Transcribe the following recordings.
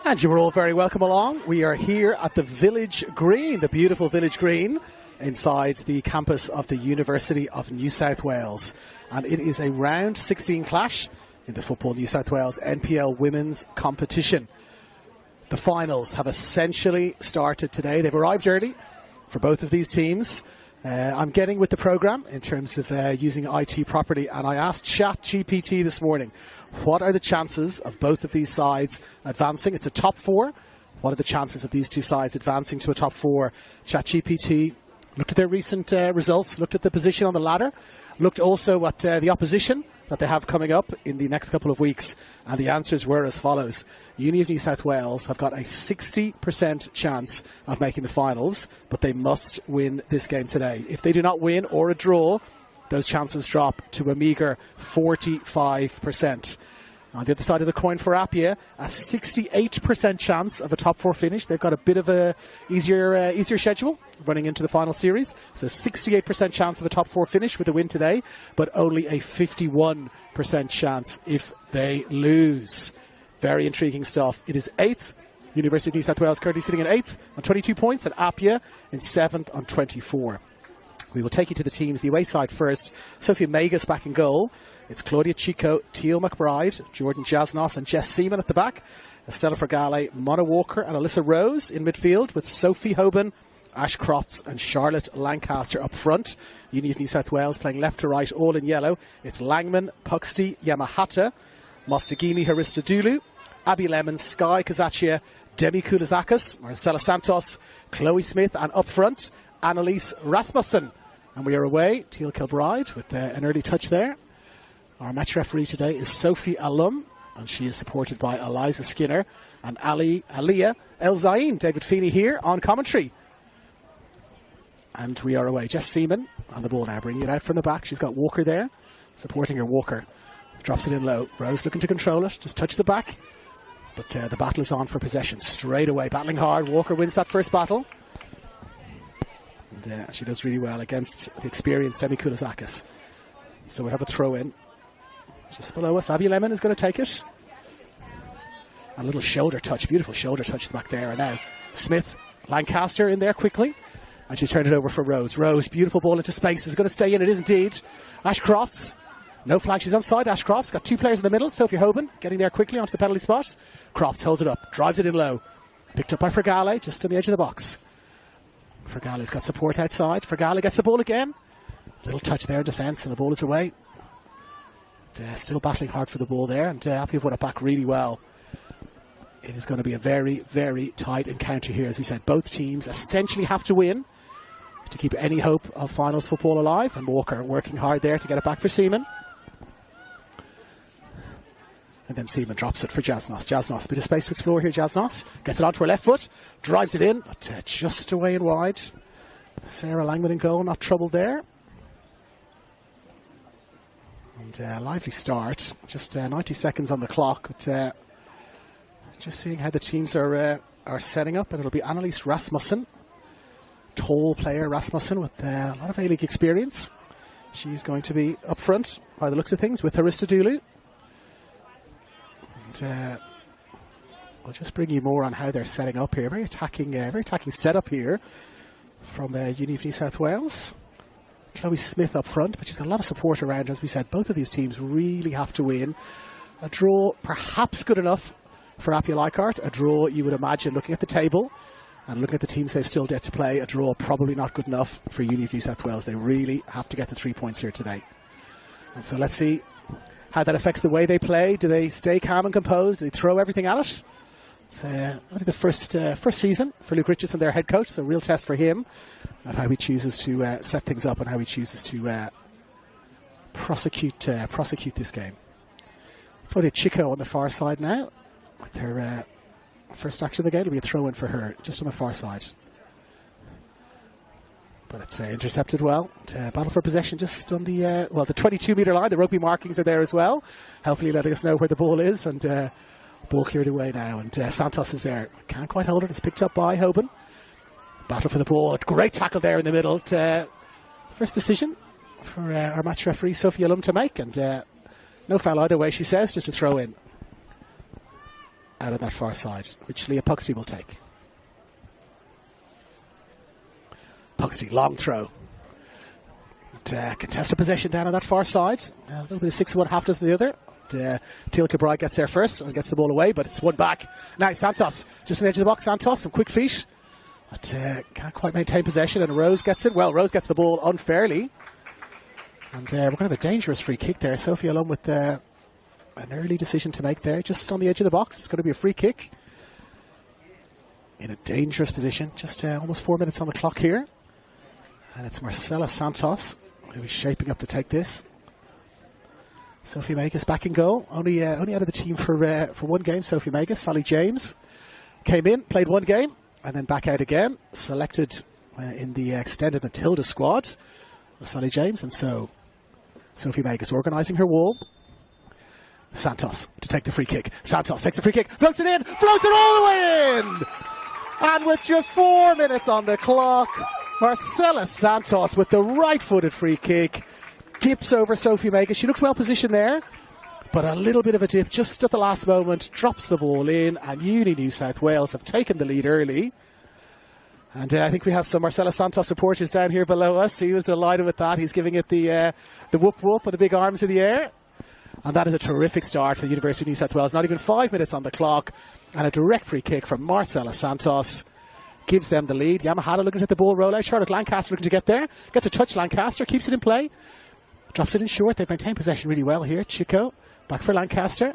And you are all very welcome along. We are here at the Village Green, the beautiful Village Green, inside the campus of the University of New South Wales. And it is a round 16 clash in the Football New South Wales NPL women's competition. The finals have essentially started today. They've arrived early for both of these teams. I'm getting with the programme in terms of using IT properly, and I asked ChatGPT this morning, what are the chances of both of these sides advancing? It's a top four. What are the chances of these two sides advancing to a top four? ChatGPT looked at their recent results, looked at the position on the ladder, looked also at the opposition that they have coming up in the next couple of weeks, and the answers were as follows. Uni of New South Wales have got a 60% chance of making the finals, but they must win this game today. If they do not win or a draw, those chances drop to a meagre 45%. On the other side of the coin for APIA, a 68% chance of a top four finish. They've got a bit of a easier schedule running into the final series. So 68% chance of a top four finish with a win today, but only a 51% chance if they lose. Very intriguing stuff. It is 8th. University of New South Wales currently sitting in 8th on 22 points, and APIA in 7th on 24. We will take you to the teams. The away side first. Sophia Magus back in goal. It's Claudia Chico, Teal McBride, Jordan Jasnos and Jess Seaman at the back. Estella Fergale, Mona Walker and Alyssa Rose in midfield, with Sophie Hoban, Ash Crofts and Charlotte Lancaster up front. Uni of New South Wales playing left to right, all in yellow. It's Langman, Puxty, Yamahata, Mostagimi Haristodulu, Abby Lemon, Sky Kazaccia, Demi Koulazakis, Marcela Santos, Chloe Smith, and up front, Annalise Rasmussen. And we are away, Teal Kilbride with an early touch there. Our match referee today is Sophie Alum, and she is supported by Eliza Skinner and Aliyah El Zain. David Feeney here on commentary. And we are away. Jess Seaman on the ball now, bringing it out from the back. She's got Walker there, supporting her. Walker drops it in low. Rose looking to control it, just touches it back. But the battle is on for possession straight away. Battling hard. Walker wins that first battle. And she does really well against the experienced Demi Koulazakis. So we'll have a throw in. Just below us, Abby Lemon is going to take it. A little shoulder touch, beautiful shoulder touch back there. And now Smith, Lancaster in there quickly. And she turned it over for Rose. Rose, beautiful ball into space, is going to stay in. It is indeed. Ash Crofts, no flag, she's onside. Ash Crofts got two players in the middle. Sophie Hoban getting there quickly onto the penalty spot. Crofts holds it up, drives it in low. Picked up by Fergale, just on the edge of the box. Fergale's got support outside. Fergale gets the ball again. Little touch there in defence, and the ball is away. Still battling hard for the ball there, and APIA have won it back really well. It is going to be a very, very tight encounter here. As we said, both teams essentially have to win to keep any hope of finals football alive, and Walker working hard there to get it back for Seaman. And then Seaman drops it for Jasnos. Jasnos, bit of space to explore here. Jasnos gets it onto her left foot, drives it in, but just away and wide. Sarah Langman in goal, not troubled there. And a lively start, just 90 seconds on the clock. But just seeing how the teams are setting up, and it'll be Annalise Rasmussen, tall player Rasmussen with a lot of A-League experience. She's going to be up front by the looks of things with Haristodulu. And I'll just bring you more on how they're setting up here. Very attacking setup here from Uni of New South Wales. Chloe Smith up front, but she's got a lot of support around her. As we said, both of these teams really have to win. A draw perhaps good enough for APIA Leichhardt. A draw, you would imagine, looking at the table and looking at the teams they've still yet to play, a draw probably not good enough for Uni of New South Wales. They really have to get the 3 points here today. And so let's see how that affects the way they play. Do they stay calm and composed? Do they throw everything at it? It's only the first season for Luke Richardson, their head coach, so a real test for him of how he chooses to set things up and how he chooses to prosecute this game. Claudia Chico on the far side now with her first action of the game. It'll be a throw in for her just on the far side. But it's intercepted well. Battle for possession just on the 22-metre line. The rugby markings are there as well, hopefully letting us know where the ball is. And ball cleared away now, and Santos is there. Can't quite hold it. It's picked up by Hoban. Battle for the ball. A great tackle there in the middle. First decision for our match referee, Sophie Alum, to make. And no foul either way, she says, just a throw in. out on that far side, which Leah Puxty will take. Puxty, long throw. Contested possession down on that far side. A little bit of 6-1, half dozen the other. Teal Kilbride gets there first and gets the ball away, but it's one back. Now Santos, just on the edge of the box. Santos, some quick feet. But can't quite maintain possession, and Rose gets it. Well, Rose gets the ball unfairly. And we're going to have a dangerous free kick there. Sophie alone with an early decision to make there. Just on the edge of the box. It's going to be a free kick. In a dangerous position. Just almost 4 minutes on the clock here. And it's Marcela Santos who is shaping up to take this. Sophie Magus back in goal. Only out of the team for one game, Sophie Magus. Sally James came in, played one game, and then back out again. Selected in the extended Matilda squad. Sally James, and so Sophie Magus organising her wall. Santos to take the free kick. Santos takes the free kick, floats it in, floats it all the way in! And with just 4 minutes on the clock, Marcela Santos with the right-footed free kick dips over Sophie Magus. She looked well positioned there, but a little bit of a dip just at the last moment, drops the ball in, and Uni New South Wales have taken the lead early. And I think we have some Marcela Santos supporters down here below us. He was delighted with that. He's giving it the whoop-whoop with the big arms in the air. And that is a terrific start for the University of New South Wales. Not even 5 minutes on the clock, and a direct free kick from Marcela Santos gives them the lead. Yamahara looking to hit the ball roll out. Charlotte Lancaster looking to get there. Gets a touch, Lancaster. Keeps it in play. Drops it in short. They've maintained possession really well here. Chico back for Lancaster.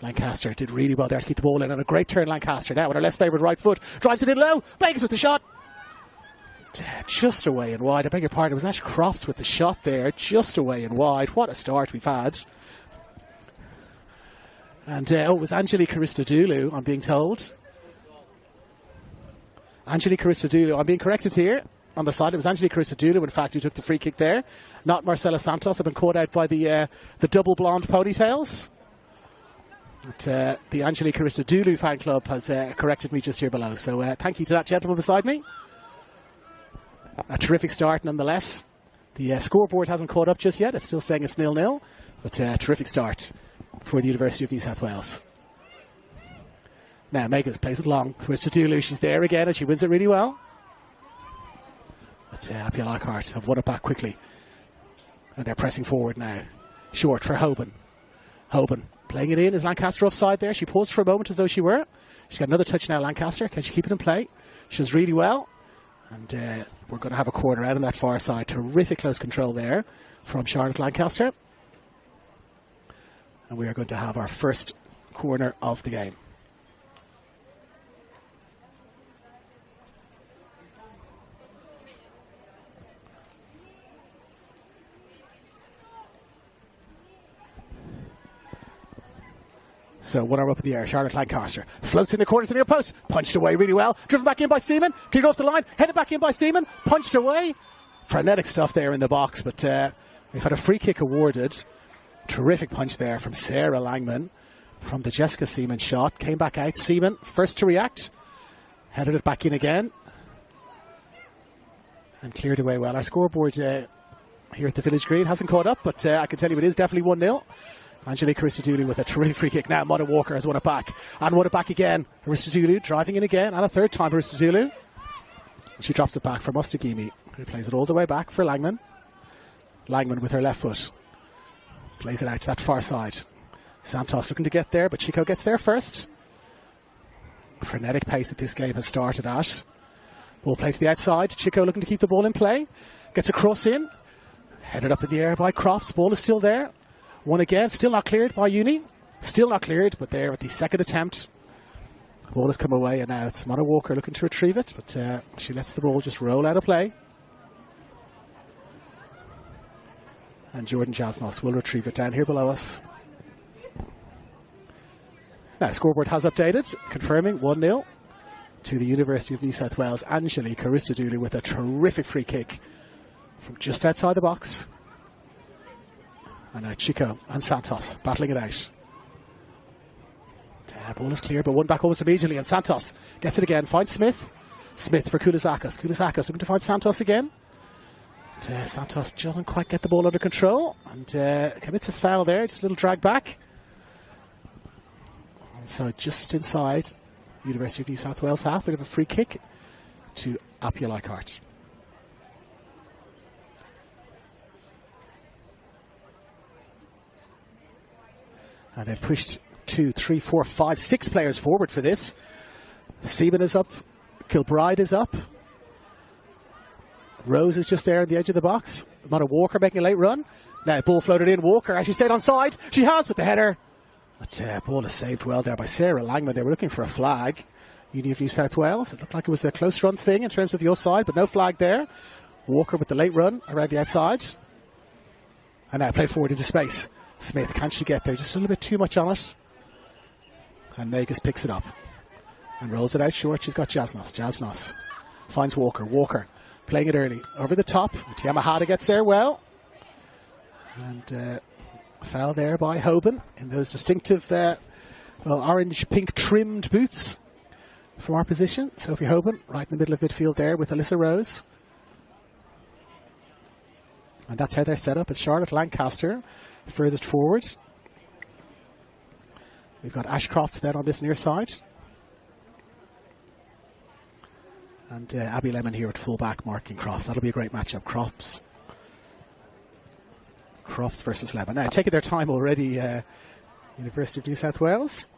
Lancaster did really well there to keep the ball in. And a great turn, Lancaster. Now with her less favoured right foot. Drives it in low. Banks with the shot. Just away and wide. I beg your pardon. It was Ash Crofts with the shot there. Just away and wide. What a start we've had. And it was Angelique Christodoulou, I'm being told. Angelique Christodoulou. I'm being corrected here on the side. It was Angelique Christodoulou, in fact, who took the free kick there. Not Marcela Santos. I've been caught out by the double blonde ponytails. But, the Angelique Christodoulou fan club has corrected me just here below. So thank you to that gentleman beside me. A terrific start nonetheless. The scoreboard hasn't caught up just yet. It's still saying it's 0-0. But terrific start for the University of New South Wales. Now Megas plays it long. Christodoulou, she's there again and she wins it really well. But APIA Leichhardt have won it back quickly. And they're pressing forward now. Short for Hoban. Hoban playing it in. Is Lancaster offside there? She paused for a moment as though she were. She's got another touch now, Lancaster. Can she keep it in play? She does really well. And we're going to have a corner out on that far side. Terrific close control there from Charlotte Lancaster. And we are going to have our first corner of the game. So one arm up in the air, Charlotte Lancaster floats in the corner to the near post, punched away really well, driven back in by Seaman, cleared off the line, headed back in by Seaman, punched away. Frenetic stuff there in the box, but we've had a free kick awarded. Terrific punch there from Sarah Langman from the Jessica Seaman shot. Came back out, Seaman first to react, headed it back in again, and cleared away well. Our scoreboard here at the Village Green hasn't caught up, but I can tell you it is definitely 1-0. Angelique Christodoulou with a terrific free kick. Now Mona Walker has won it back. And won it back again. Christodoulou driving in again. And a third time Christodoulou. She drops it back for Mustagimi, who plays it all the way back for Langman. Langman with her left foot. Plays it out to that far side. Santos looking to get there, but Chico gets there first. Frenetic pace that this game has started at. Ball play to the outside. Chico looking to keep the ball in play. Gets a cross in. Headed up in the air by Crofts. Ball is still there. One again, still not cleared by Uni. Still not cleared, but there at the second attempt. The ball has come away, and now it's Mona Walker looking to retrieve it, but she lets the ball just roll out of play. And Jordan Jasnos will retrieve it down here below us. Now, scoreboard has updated, confirming 1-0 to the University of New South Wales. Angelique Christodoulou with a terrific free kick from just outside the box. And now Chico and Santos battling it out. Ball is clear, but one back almost immediately, and Santos gets it again. Finds Smith. Smith for Koulizakos. Koulizakos looking to find Santos again. And, Santos doesn't quite get the ball under control, and commits a foul there. Just a little drag back. And so just inside University of New South Wales half, we have a free kick to APIA Leichhardt. And they've pushed 2, 3, 4, 5, 6 players forward for this. Seaman is up. Kilbride is up. Rose is just there on the edge of the box. Mona Walker making a late run. Now ball floated in. Walker actually stayed on side. She has with the header. But ball is saved well there by Sarah Langman. They were looking for a flag. Uni of New South Wales. It looked like it was a close run thing in terms of the offside, but no flag there. Walker with the late run around the outside. And now play forward into space. Smith, can she get there? Just a little bit too much on it. And Negus picks it up and rolls it out short. She's got Jasnos. Jasnos finds Walker. Walker playing it early. Over the top. Yamahata gets there well. And foul there by Hoban in those distinctive orange-pink trimmed boots from our position. Sophie Hoban right in the middle of midfield there with Alyssa Rose. And that's how they're set up. It's Charlotte Lancaster furthest forward. We've got Ashcroft then on this near side. And Abby Lemon here at full-back marking Crofts. That'll be a great matchup. Crofts versus Lemon. Now, taking their time already, University of New South Wales.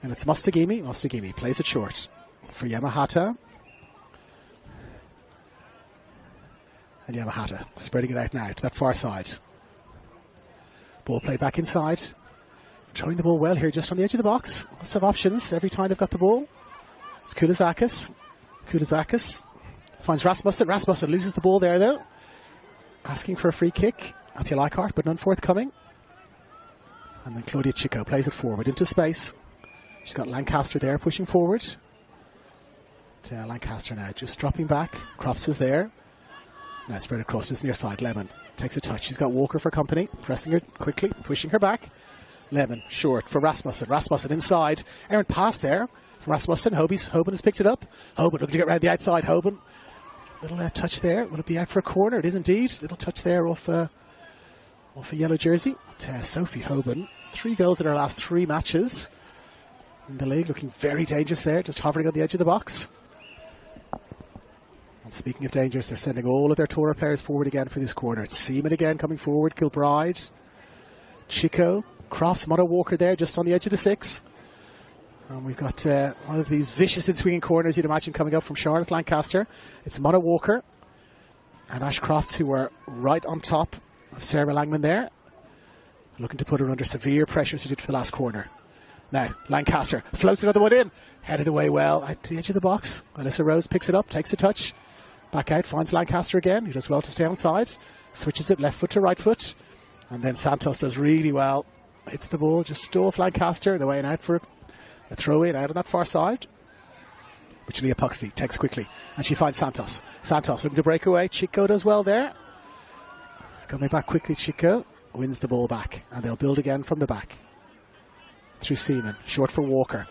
And it's Mostagimi. Mostagimi plays it short for Yamahata. And Yamahata spreading it out now to that far side. Ball played back inside. Throwing the ball well here just on the edge of the box. Lots of options every time they've got the ball. It's Kulizakis. Kulizakis finds Rasmussen. Rasmussen loses the ball there though. Asking for a free kick. APIA Leichhardt, but none forthcoming. And then Claudia Chico plays it forward into space. She's got Lancaster there pushing forward. Lancaster now just dropping back. Crofts is there. Now spread across this near side. Lemon takes a touch. She's got Walker for company. Pressing her quickly, pushing her back. Lemon short for Rasmussen. Rasmussen inside. Errant pass there from Rasmussen. Hoban has picked it up. Hoban looking to get around the outside. Hoban. Little touch there. Will it be out for a corner? It is indeed. Little touch there off a yellow jersey. Sophie Hoban. 3 goals in her last 3 matches in the league. Looking very dangerous there. Just hovering on the edge of the box. And speaking of dangerous, they're sending all of their Torah players forward again for this corner. It's Seaman again coming forward. Kilbride. Chico. Crofts. Mona Walker there just on the edge of the 6. And we've got one of these vicious in-swinging corners you'd imagine coming up from Charlotte Lancaster. It's Mona Walker and Ash Crofts who are right on top of Sarah Langman there. Looking to put her under severe pressure as she did for the last corner. Now, Lancaster floats another one in. Headed away well out to the edge of the box. Alyssa Rose picks it up, takes a touch. Back out, finds Lancaster again. He does well to stay on side. Switches it left foot to right foot. And then Santos does really well. Hits the ball just off Lancaster and away and out for a throw in out on that far side. Which Leah Puxley takes quickly. And she finds Santos. Santos looking to break away. Chico does well there. Coming back quickly, Chico wins the ball back. And they'll build again from the back. Through Seaman. Short for Walker.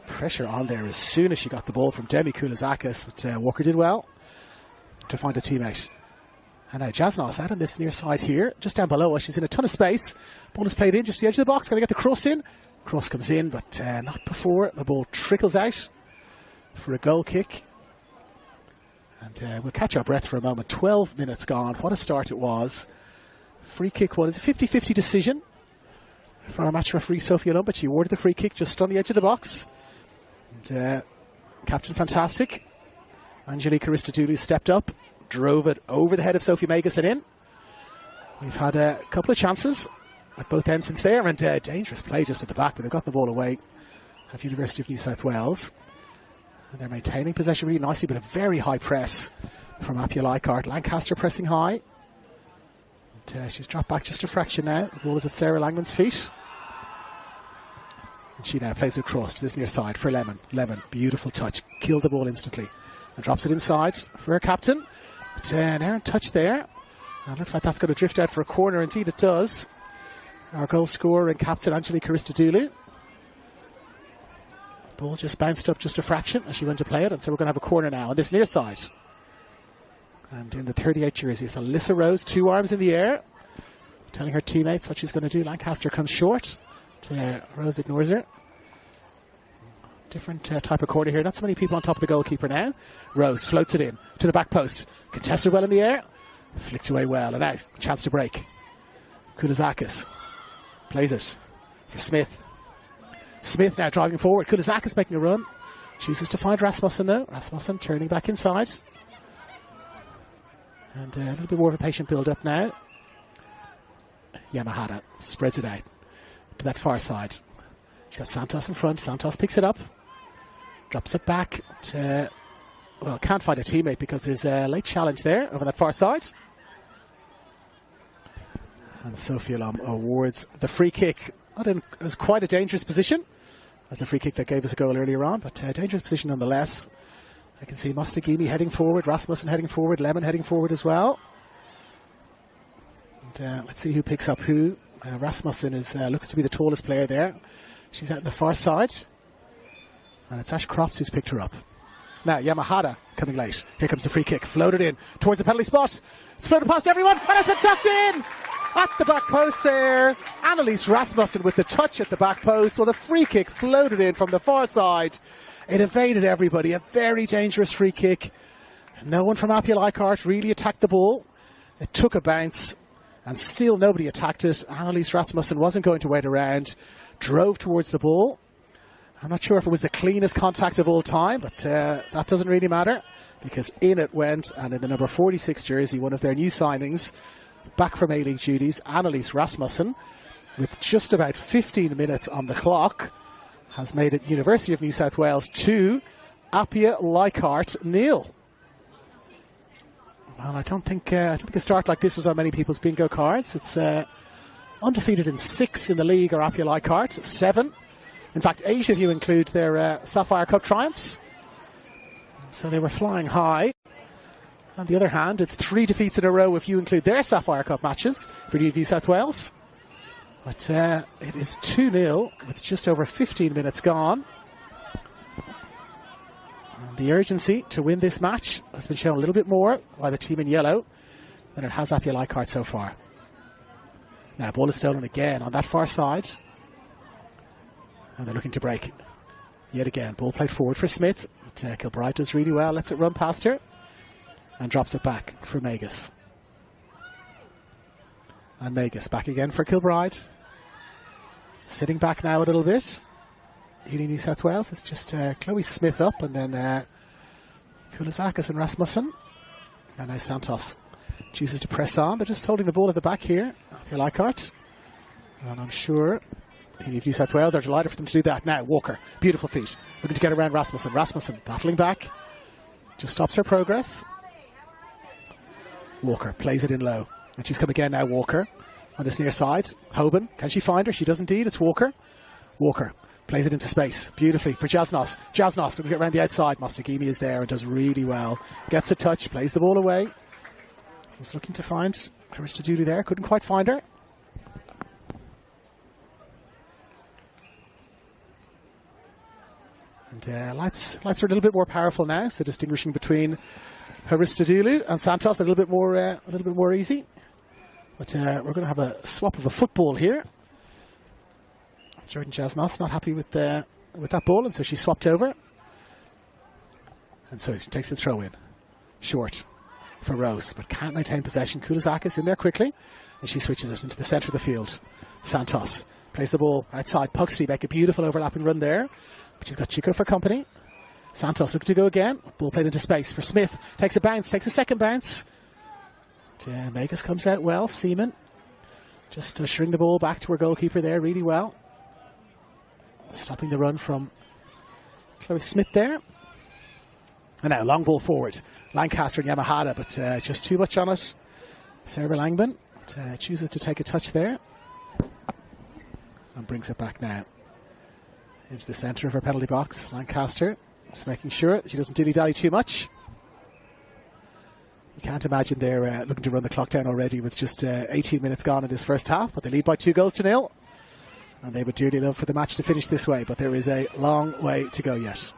Pressure on there as soon as she got the ball from Demi Kulizakis. But Walker did well to find a teammate. And now Jasnos out on this near side here. Just down below us. She's in a ton of space. Ball is played in just the edge of the box. Going to get the cross in. Cross comes in, but not before. The ball trickles out for a goal kick. And we'll catch our breath for a moment. 12 minutes gone. What a start it was. Free kick was a 50-50 decision for our match referee, Sophie Alum, but she awarded the free kick just on the edge of the box. And Captain Fantastic, Angelica Aristodoulou, stepped up, drove it over the head of Sophie Magus and in. We've had a couple of chances at both ends since there, and dangerous play just at the back, but they've got the ball away. Have University of New South Wales. And they're maintaining possession really nicely, but a very high press from APIA Leichhardt. Lancaster pressing high. And, she's dropped back just a fraction now. The ball is at Sarah Langman's feet. And she now plays it across to this near side for Lemon. Lemon, beautiful touch. Killed the ball instantly. And drops it inside for her captain. But an errant touch there. And looks like that's going to drift out for a corner. Indeed it does. Our goal scorer and captain, Angelica Aristodoulou. Ball just bounced up just a fraction as she went to play it. And so we're going to have a corner now on this near side. And in the 38 jersey, it's Alyssa Rose, 2 arms in the air. telling her teammates what she's going to do. Lancaster comes short. Rose ignores her. Different type of corner here. Not so many people on top of the goalkeeper now. Rose floats it in to the back post. Contested well in the air. Flicked away well. And now, chance to break. Kulizakis plays it for Smith. Smith now driving forward. Kulizakis making a run. Chooses to find Rasmussen though. Rasmussen turning back inside. And a little bit more of a patient build-up now. Yamahata spreads it out to that far side. She's got Santos in front. Santos picks it up. Drops it back to... Well, can't find a teammate because there's a late challenge there over that far side. And Sophia Lom awards the free kick. It was quite a dangerous position. As the free kick that gave us a goal earlier on, but a dangerous position nonetheless. I can see Mostagimi heading forward, Rasmussen heading forward, Lemon heading forward as well. And let's see who picks up who. Rasmussen looks to be the tallest player there. She's out on the far side. And it's Ash Crofts who's picked her up. Now, Yamahata coming late. Here comes the free kick. Floated in towards the penalty spot. It's floated past everyone. And it's been tucked in. At the back post there. Annalise Rasmussen with the touch at the back post. Well, the free kick floated in from the far side. It evaded everybody. A very dangerous free kick. No one from APIA Leichhardt really attacked the ball. It took a bounce. And still nobody attacked it. Annalise Rasmussen wasn't going to wait around. Drove towards the ball. I'm not sure if it was the cleanest contact of all time, but that doesn't really matter because in it went, and in the number 46 jersey, one of their new signings, back from A-League duties, Annalise Rasmussen, with just about 15 minutes on the clock, has made it University of New South Wales 2, APIA Leichhardt 0. Well, I don't think a start like this was on many people's bingo cards. It's undefeated in 6 in the league are APIA Leichhardt, 7. In fact, 8 if you include their Sapphire Cup triumphs. So they were flying high. On the other hand, it's 3 defeats in a row if you include their Sapphire Cup matches for New South Wales. But it is 2-0 with just over 15 minutes gone. And the urgency to win this match has been shown a little bit more by the team in yellow than it has APIA Leichhardt so far. Now, ball is stolen again on that far side. And they're looking to break. Yet again, ball played forward for Smith. But, Kilbride does really well, lets it run past her. And drops it back for Magus. And Magus back again for Kilbride. Sitting back now a little bit. Uni New South Wales, it's just Chloe Smith up and then Kulizakis and Rasmussen. And now Santos chooses to press on. They're just holding the ball at the back here. Leichhardt. And I'm sure New South Wales are delighted for them to do that. Now, Walker, beautiful feet. Looking to get around Rasmussen. Rasmussen battling back. Just stops her progress. Walker plays it in low. And she's come again now, Walker, on this near side. Hoban, can she find her? She does indeed. It's Walker. Walker plays it into space beautifully for Jasnos. Jasnos looking to get around the outside. Mostagimi is there and does really well. Gets a touch, plays the ball away. Was looking to find Aristodulu there. Couldn't quite find her. And lights are a little bit more powerful now, so distinguishing between Aristodulu and Santos a little bit more easy. But we're going to have a swap of a football here. Jordan Jasnos not happy with that ball, and so she swapped over. And so she takes the throw in. Short for Rose, but can't maintain possession. Kulizakis in there quickly, and she switches it into the centre of the field. Santos plays the ball outside. Pugsty make a beautiful overlapping run there, but she's got Chico for company. Santos looking to go again. Ball played into space for Smith. Takes a bounce, takes a second bounce. Magus comes out well. Seaman just ushering the ball back to her goalkeeper there really well. Stopping the run from Chloe Smith there. And now long ball forward. Lancaster and Yamahata, but just too much on it. Sarah Langman chooses to take a touch there. And brings it back now into the centre of her penalty box. Lancaster just making sure that she doesn't dilly-dally too much. You can't imagine they're looking to run the clock down already with just 18 minutes gone in this first half, but they lead by 2-0. And they would dearly love for the match to finish this way, but there is a long way to go yet.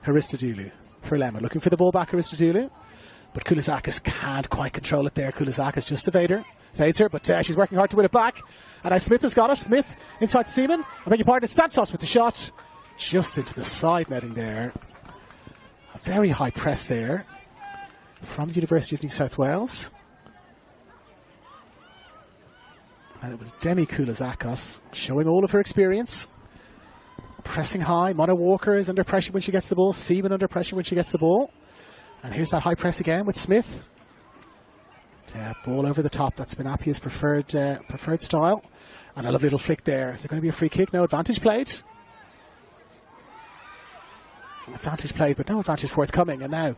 Aristodulu for Lemon, looking for the ball back. Aristodulu But Koulizakis can't quite control it there. Koulizakis just evades her, but she's working hard to win it back. And now Smith has got it. Smith inside Seaman. I beg your pardon, it's Santos with the shot. Just into the side netting there. A very high press there from the University of New South Wales. And it was Demi Koulizakis showing all of her experience. Pressing high. Mona Walker is under pressure when she gets the ball. Seaman under pressure when she gets the ball. And here's that high press again with Smith. Ball over the top. That's been Appia's preferred style. And a lovely little flick there. Is there going to be a free kick? No advantage played. Advantage played, but no advantage forthcoming. And now,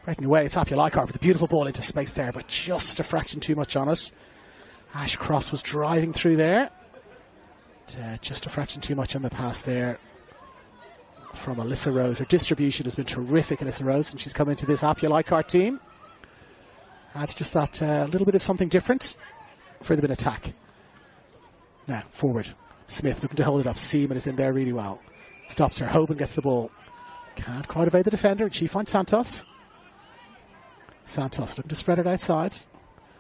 breaking away, it's APIA Leichhardt with a beautiful ball into space there, but just a fraction too much on it. Ash Cross was driving through there. Just a fraction too much on the pass there from Alyssa Rose. Her distribution has been terrific, Alyssa Rose, and she's come into this APIA Leichhardt team. Adds just that little bit of something different for the attack. Now, forward. Smith looking to hold it up. Seaman is in there really well. Stops her. Hoban gets the ball. Can't quite evade the defender, and she finds Santos. Santos looking to spread it outside.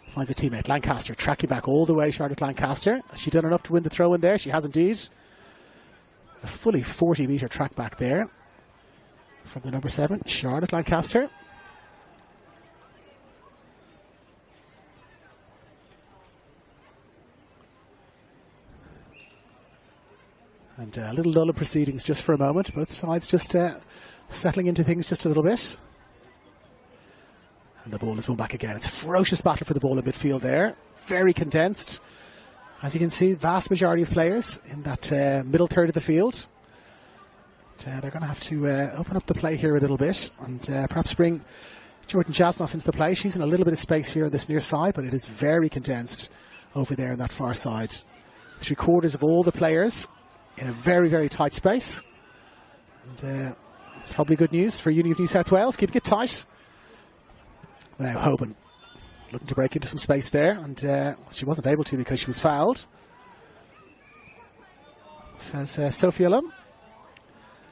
Finds a teammate, Lancaster, tracking back all the way, Charlotte Lancaster. Has she done enough to win the throw in there? She has indeed. A fully 40-metre track back there from the number 7, Charlotte Lancaster. And a little lull of proceedings just for a moment. Both sides just settling into things just a little bit. And the ball is won back again. It's a ferocious battle for the ball in midfield there. Very condensed. As you can see, vast majority of players in that middle third of the field. They're going to have to open up the play here a little bit and perhaps bring Jordan Jasnos into the play. She's in a little bit of space here on this near side, but it is very condensed over there on that far side. 3/4 of all the players in a very, very tight space. And it's probably good news for Uni of New South Wales, keeping it tight. Now Hoban looking to break into some space there, and she wasn't able to because she was fouled, says Sophia Lum.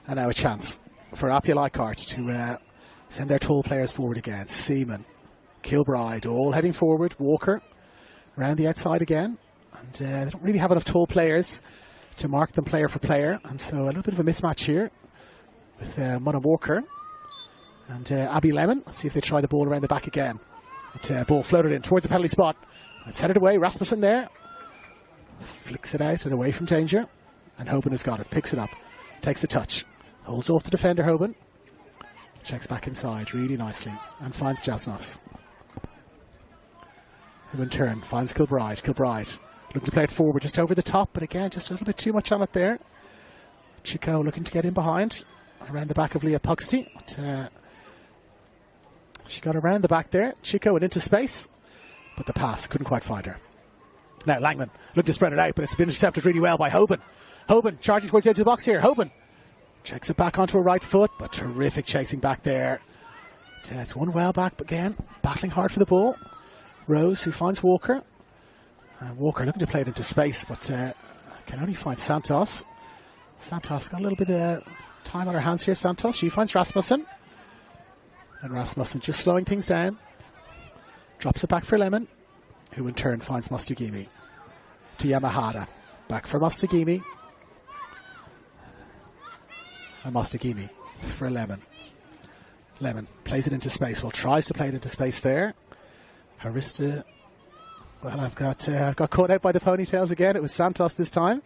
And now a chance for APIA Leichhardt to send their tall players forward again. Seaman, Kilbride, all heading forward. Walker around the outside again, and they don't really have enough tall players to mark them player for player, and so a little bit of a mismatch here with Mona Walker and Abby Lemon. Let's see if they try the ball around the back again. Ball floated in towards the penalty spot. Let's head it away. Rasmussen there. Flicks it out and away from danger. And Hoban has got it. Picks it up. Takes a touch. Holds off the defender, Hoban. Checks back inside really nicely. And finds Jasnos. Who in turn finds Kilbride. Kilbride looking to play it forward just over the top. But again, just a little bit too much on it there. Chico looking to get in behind. Around the back of Leah Puxty. She got around the back there. Chico went into space, but the pass couldn't quite find her. Now Langman looked to spread it out, but it's been intercepted really well by Hoban. Hoban charging towards the edge of the box here. Hoban checks it back onto her right foot, but terrific chasing back there. It's one well back again, battling hard for the ball. Rose, who finds Walker. And Walker looking to play it into space, but can only find Santos. Santos got a little bit of time on her hands here. Santos, she finds Rasmussen. And Rasmussen just slowing things down. Drops it back for Lemon, who in turn finds Mostagimi. To Yamahara. Back for Mostagimi. And Mostagimi for Lemon. Lemon plays it into space. Well, tries to play it into space there. Harista. Well, I've got caught out by the ponytails again. It was Santos this time.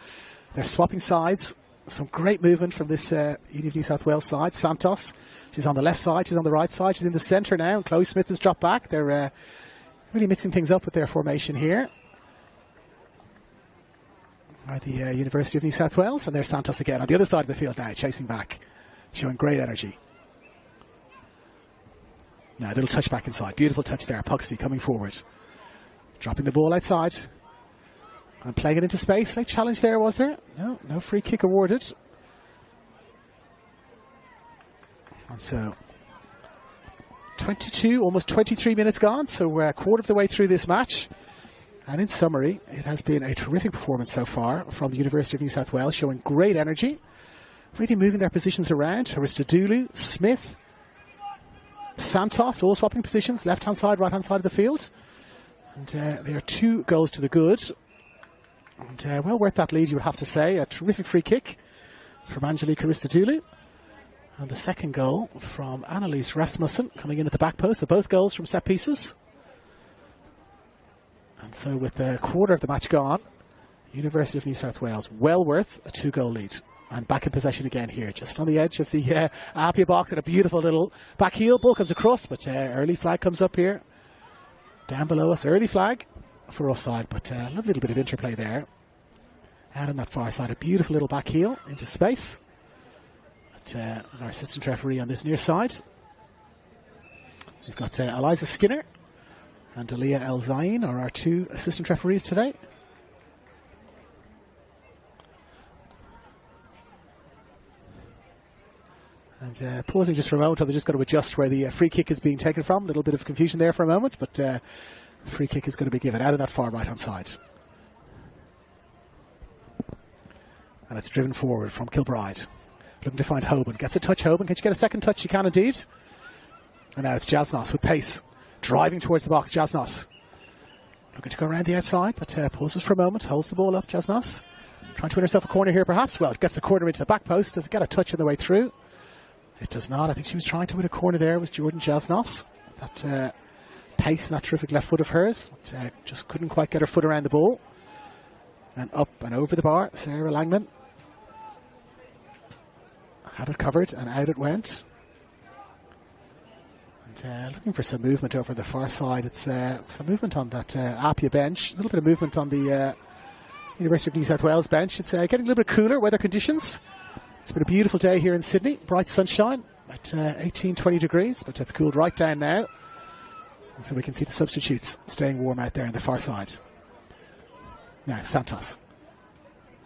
They're swapping sides. Some great movement from this Uni of New South Wales side. Santos, she's on the left side, she's on the right side, she's in the centre now, and Chloe Smith has dropped back. They're really mixing things up with their formation here. At the University of New South Wales, and there's Santos again on the other side of the field now, chasing back, showing great energy. Now a little touch back inside, beautiful touch there, Puxty coming forward. Dropping the ball outside. And playing it into space. Late challenge there, was there? No free kick awarded. And so 22, almost 23 minutes gone. So we're a quarter of the way through this match. And in summary, it has been a terrific performance so far from the University of New South Wales, showing great energy. Really moving their positions around. Harista Dulu, Smith, Santos all swapping positions, left-hand side, right-hand side of the field. And there are 2 goals to the good. And well worth that lead, you would have to say. A terrific free kick from Angelique Christodoulou. And the second goal from Annelies Rasmussen coming in at the back post. So both goals from set pieces. And so with a quarter of the match gone, University of New South Wales well worth a 2-goal lead. And back in possession again here, just on the edge of the APIA box, and a beautiful little back heel. Ball comes across, but early flag comes up here. Down below us, early flag for offside, but a lovely little bit of interplay there. Out on that far side, a beautiful little back heel into space. But our assistant referee on this near side. We've got Eliza Skinner and Dalia El Zain are our 2 assistant referees today. And pausing just for a moment, they're just going to adjust where the free kick is being taken from. A little bit of confusion there for a moment, but free kick is going to be given out of that far right-hand side. And it's driven forward from Kilbride. Looking to find Hoban. Gets a touch, Hoban. Can she get a second touch? She can indeed. And now it's Jasnos with pace. Driving towards the box, Jasnos. Looking to go around the outside, but pauses for a moment. Holds the ball up, Jasnos. Trying to win herself a corner here, perhaps. Well, it gets the corner into the back post. Does it get a touch on the way through? It does not. I think she was trying to win a corner there. It was Jordan Jasnos. That pace and that terrific left foot of hers. But, just couldn't quite get her foot around the ball. And up and over the bar, Sarah Langman. Had it covered and out it went. And looking for some movement over the far side. It's some movement on that APIA bench. A little bit of movement on the University of New South Wales bench. It's getting a little bit cooler weather conditions. It's been a beautiful day here in Sydney. Bright sunshine at 18, 20 degrees. But it's cooled right down now. And so we can see the substitutes staying warm out there on the far side. Now Santos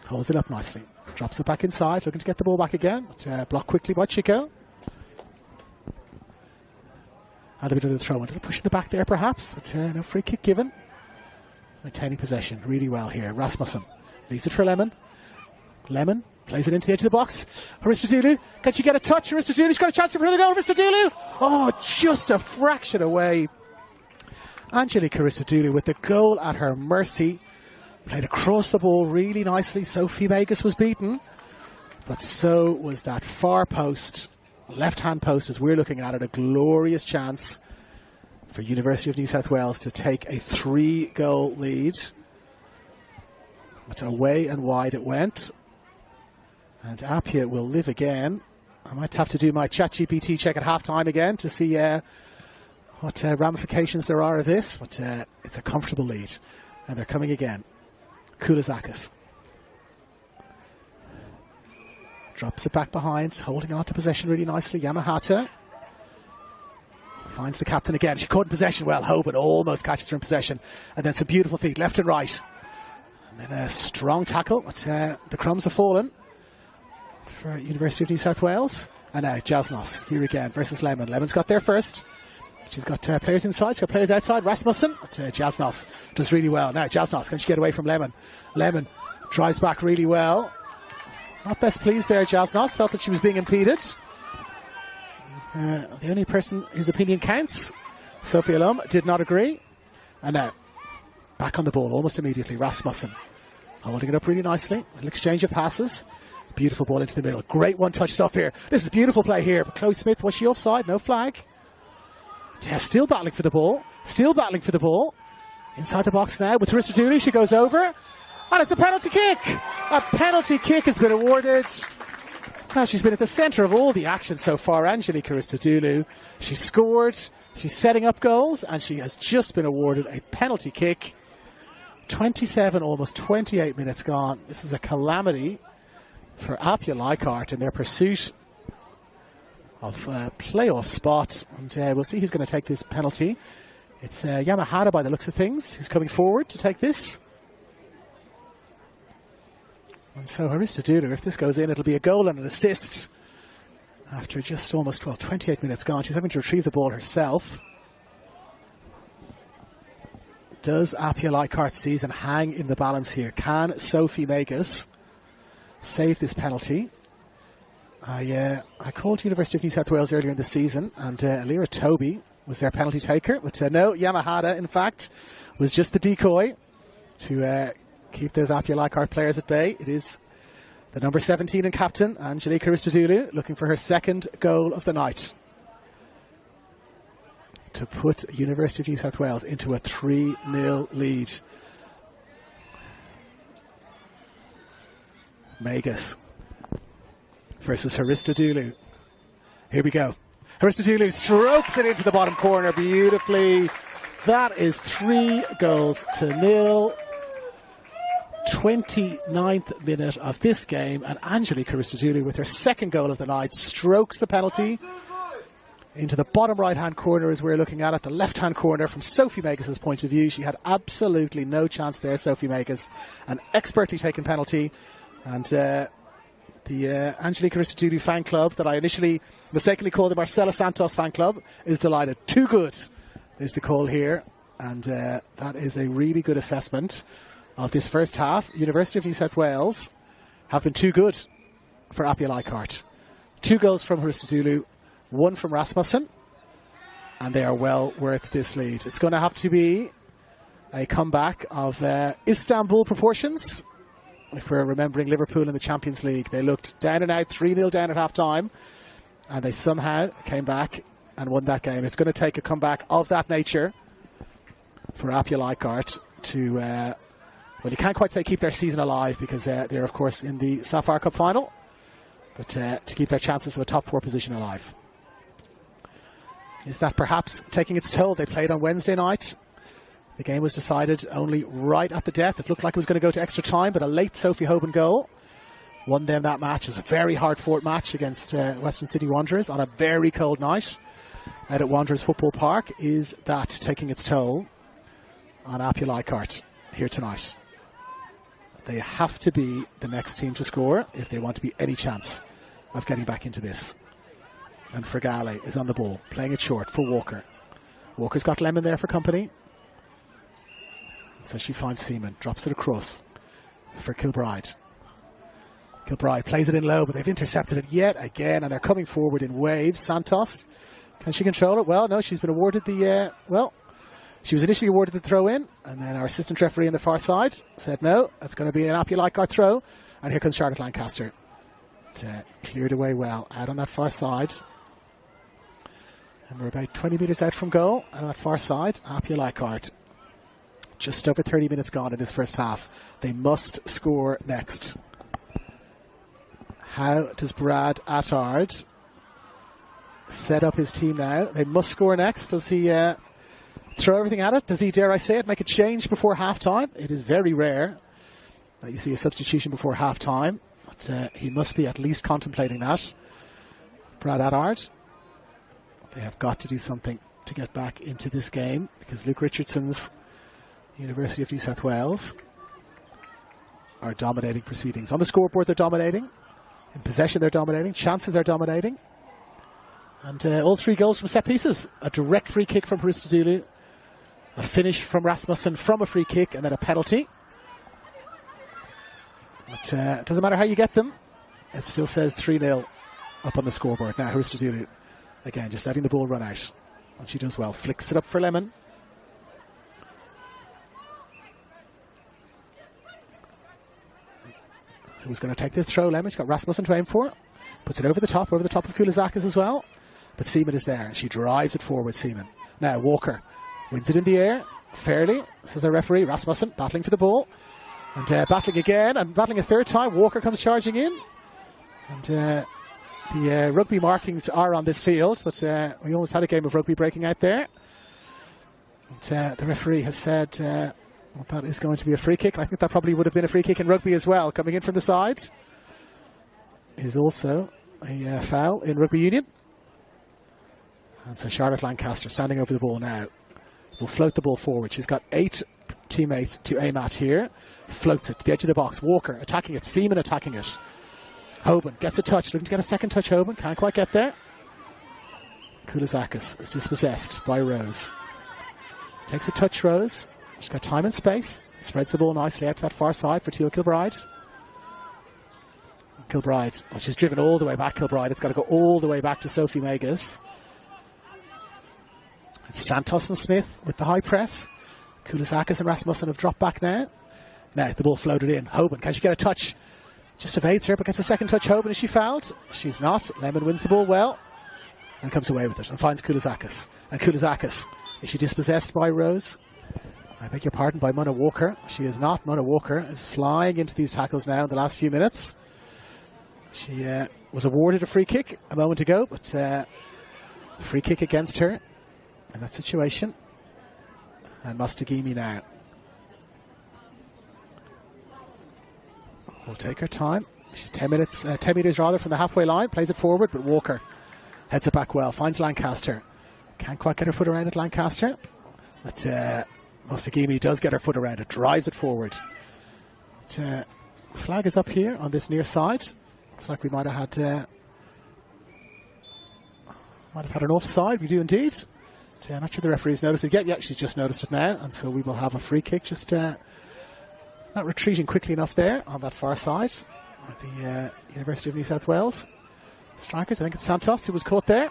holds it up nicely. Drops it back inside, looking to get the ball back again. But, blocked quickly by Chico. And a bit of the throw, a little push in the back there perhaps, but no free kick given. Maintaining possession really well here. Rasmussen leaves it for Lemon. Lemon plays it into the edge of the box. Christodoulou, can she get a touch? Christodoulou's got a chance for the goal. Christodoulou, oh, just a fraction away. Angelique Christodoulou with the goal at her mercy. Played across the ball really nicely. Sophie Magus was beaten, but so was that far post, left-hand post as we're looking at it. A glorious chance for University of New South Wales to take a 3-goal lead. But away and wide it went. And Apia will live again. I might have to do my ChatGPT check at half-time again to see what ramifications there are of this. But it's a comfortable lead. And they're coming again. Koulazakis drops it back behind, holding on to possession really nicely. Yamahata finds the captain again. She caught in possession well. Hoban almost catches her in possession. And then some beautiful feet left and right. And then a strong tackle. But the crumbs have fallen for University of New South Wales. And now Jasnos here again versus Lemon. Lemon's got there first. She's got players inside, she's got players outside. Rasmussen, but Jasnos does really well. Now Jasnos, can she get away from Lemon? Lemon drives back really well. Not best pleased there, Jasnos. Felt that she was being impeded. The only person whose opinion counts, Sophie Alum, did not agree. And now, back on the ball almost immediately. Rasmussen holding it up really nicely. An exchange of passes. Beautiful ball into the middle. Great one-touch stuff here. This is beautiful play here. But Chloe Smith, was she offside? No flag. Still battling for the ball. Still battling for the ball. Inside the box now with Christodoulou. She goes over. And it's a penalty kick. A penalty kick has been awarded. Now she's been at the centre of all the action so far. Angelique Christodoulou. She scored. She's setting up goals. And she has just been awarded a penalty kick. 27, almost 28 minutes gone. This is a calamity for APIA Leichhardt in their pursuit of playoff spot, and we'll see who's going to take this penalty. It's Yamahata by the looks of things who's coming forward to take this. And so Christodoulou, if this goes in, it'll be a goal and an assist after just almost 28 minutes gone. She's having to retrieve the ball herself. Does APIA Leichhardt's season hang in the balance here? Can Sophie Magus save this penalty? I called University of New South Wales earlier in the season, and Alira Toby was their penalty taker. But no, Yamahata, in fact, was just the decoy to keep those APIA Leichhardt players at bay. It is the number 17 and captain, Angelika Aristodulou, looking for her second goal of the night to put University of New South Wales into a 3-0 lead. Magus versus Aristodulou. Here we go. Aristodulou strokes it into the bottom corner beautifully. That is 3-0. 29th minute of this game, and Angelika Aristodulou, with her second goal of the night, strokes the penalty into the bottom right-hand corner as we're looking at it. The left-hand corner from Sophie Magus' point of view. She had absolutely no chance there, Sophie Magus. An expertly taken penalty. And the Angelika Aristodulou fan club that I initially mistakenly called the Marcela Santos fan club is delighted. Too good is the call here. And that is a really good assessment of this first half. University of New South Wales have been too good for APIA Leichhardt. 2 goals from Aristodulou, 1 from Rasmussen, and they are well worth this lead. It's going to have to be a comeback of Istanbul proportions. If we're remembering Liverpool in the Champions League, they looked down and out, 3-0 down at half-time, and they somehow came back and won that game. It's going to take a comeback of that nature for APIA Leichhardt to, well, you can't quite say keep their season alive, because they're, of course, in the Sapphire Cup final, but to keep their chances of a top 4 position alive. Is that perhaps taking its toll? They played on Wednesday night. The game was decided only right at the death. It looked like it was going to go to extra time, but a late Sophie Hoban goal won them that match. It was a very hard-fought match against Western City Wanderers on a very cold night out at Wanderers Football Park. Is that taking its toll on APIA Leichhardt here tonight? They have to be the next team to score if they want to be any chance of getting back into this. And Fergale is on the ball, playing it short for Walker. Walker's got Lemon there for company. So she finds Seaman, drops it across for Kilbride. Kilbride plays it in low, but they've intercepted it yet again, and they're coming forward in waves. Santos, can she control it? Well, no, she's been awarded the, she was initially awarded the throw-in, and then our assistant referee on the far side said no, it's going to be an APIA Leichhardt throw. And here comes Charlotte Lancaster. Cleared away well out on that far side. And we're about 20 metres out from goal, and on that far side, APIA Leichhardt. Just over 30 minutes gone in this first half. They must score next. How does Brad Attard set up his team now? They must score next. Does he throw everything at it? Does he, dare I say it, make a change before half-time? It is very rare that you see a substitution before half-time. But he must be at least contemplating that. Brad Attard. They have got to do something to get back into this game, because Luke Richardson's University of New South Wales are dominating proceedings. On the scoreboard, they're dominating. In possession, they're dominating. Chances, they're dominating. And all 3 goals from set pieces. A direct free kick from Aristodulou, a finish from Rasmussen from a free kick, and then a penalty. But it doesn't matter how you get them. It still says 3-0 up on the scoreboard. Now, Aristodulou, again, just letting the ball run out. And she does well. Flicks it up for Lemon. Who's going to take this throw? Lemon. She's got Rasmussen to aim for. Puts it over the top of Koulizakis as well. But Seaman is there, and she drives it forward, Seaman. Now, Walker wins it in the air, fairly, says our referee. Rasmussen battling for the ball. And battling again, and battling a third time. Walker comes charging in. And the rugby markings are on this field, but we almost had a game of rugby breaking out there. And the referee has said well, that is going to be a free kick. And I think that probably would have been a free kick in rugby as well. Coming in from the side is also a foul in rugby union. And so Charlotte Lancaster, standing over the ball now, will float the ball forward. She's got 8 teammates to aim at here. Floats it to the edge of the box. Walker attacking it. Seaman attacking it. Hoban gets a touch. Looking to get a second touch, Hoban. Can't quite get there. Koulizakis is dispossessed by Rose. Takes a touch, Rose. She's got time and space. Spreads the ball nicely out to that far side for Teal Kilbride. Kilbride, well, she's driven all the way back, Kilbride. It's got to go all the way back to Sophie Magus. It's Santos and Smith with the high press. Kulisakis and Rasmussen have dropped back now. Now the ball floated in. Hoban, can she get a touch? Just evades her, but gets a second touch. Hoban, is she fouled? She's not. Lemon wins the ball well and comes away with it and finds Kulisakis. And Kulisakis, is she dispossessed by Rose? I beg your pardon, by Mona Walker. She is not. Mona Walker is flying into these tackles now in the last few minutes. She was awarded a free kick a moment ago, but free kick against her in that situation. And Mostagimi now will take her time. She's 10 metres rather from the halfway line. Plays it forward, but Walker heads it back well. Finds Lancaster. Can't quite get her foot around it, Lancaster. But Mostagimi does get her foot around it. Drives it forward. But, flag is up here on this near side. Looks like we might have had an offside. We do indeed. But, I'm not sure the referee's noticed it yet. Yeah, she's just noticed it now. And so we will have a free kick. Just not retreating quickly enough there on that far side of the University of New South Wales strikers. I think it's Santos who was caught there.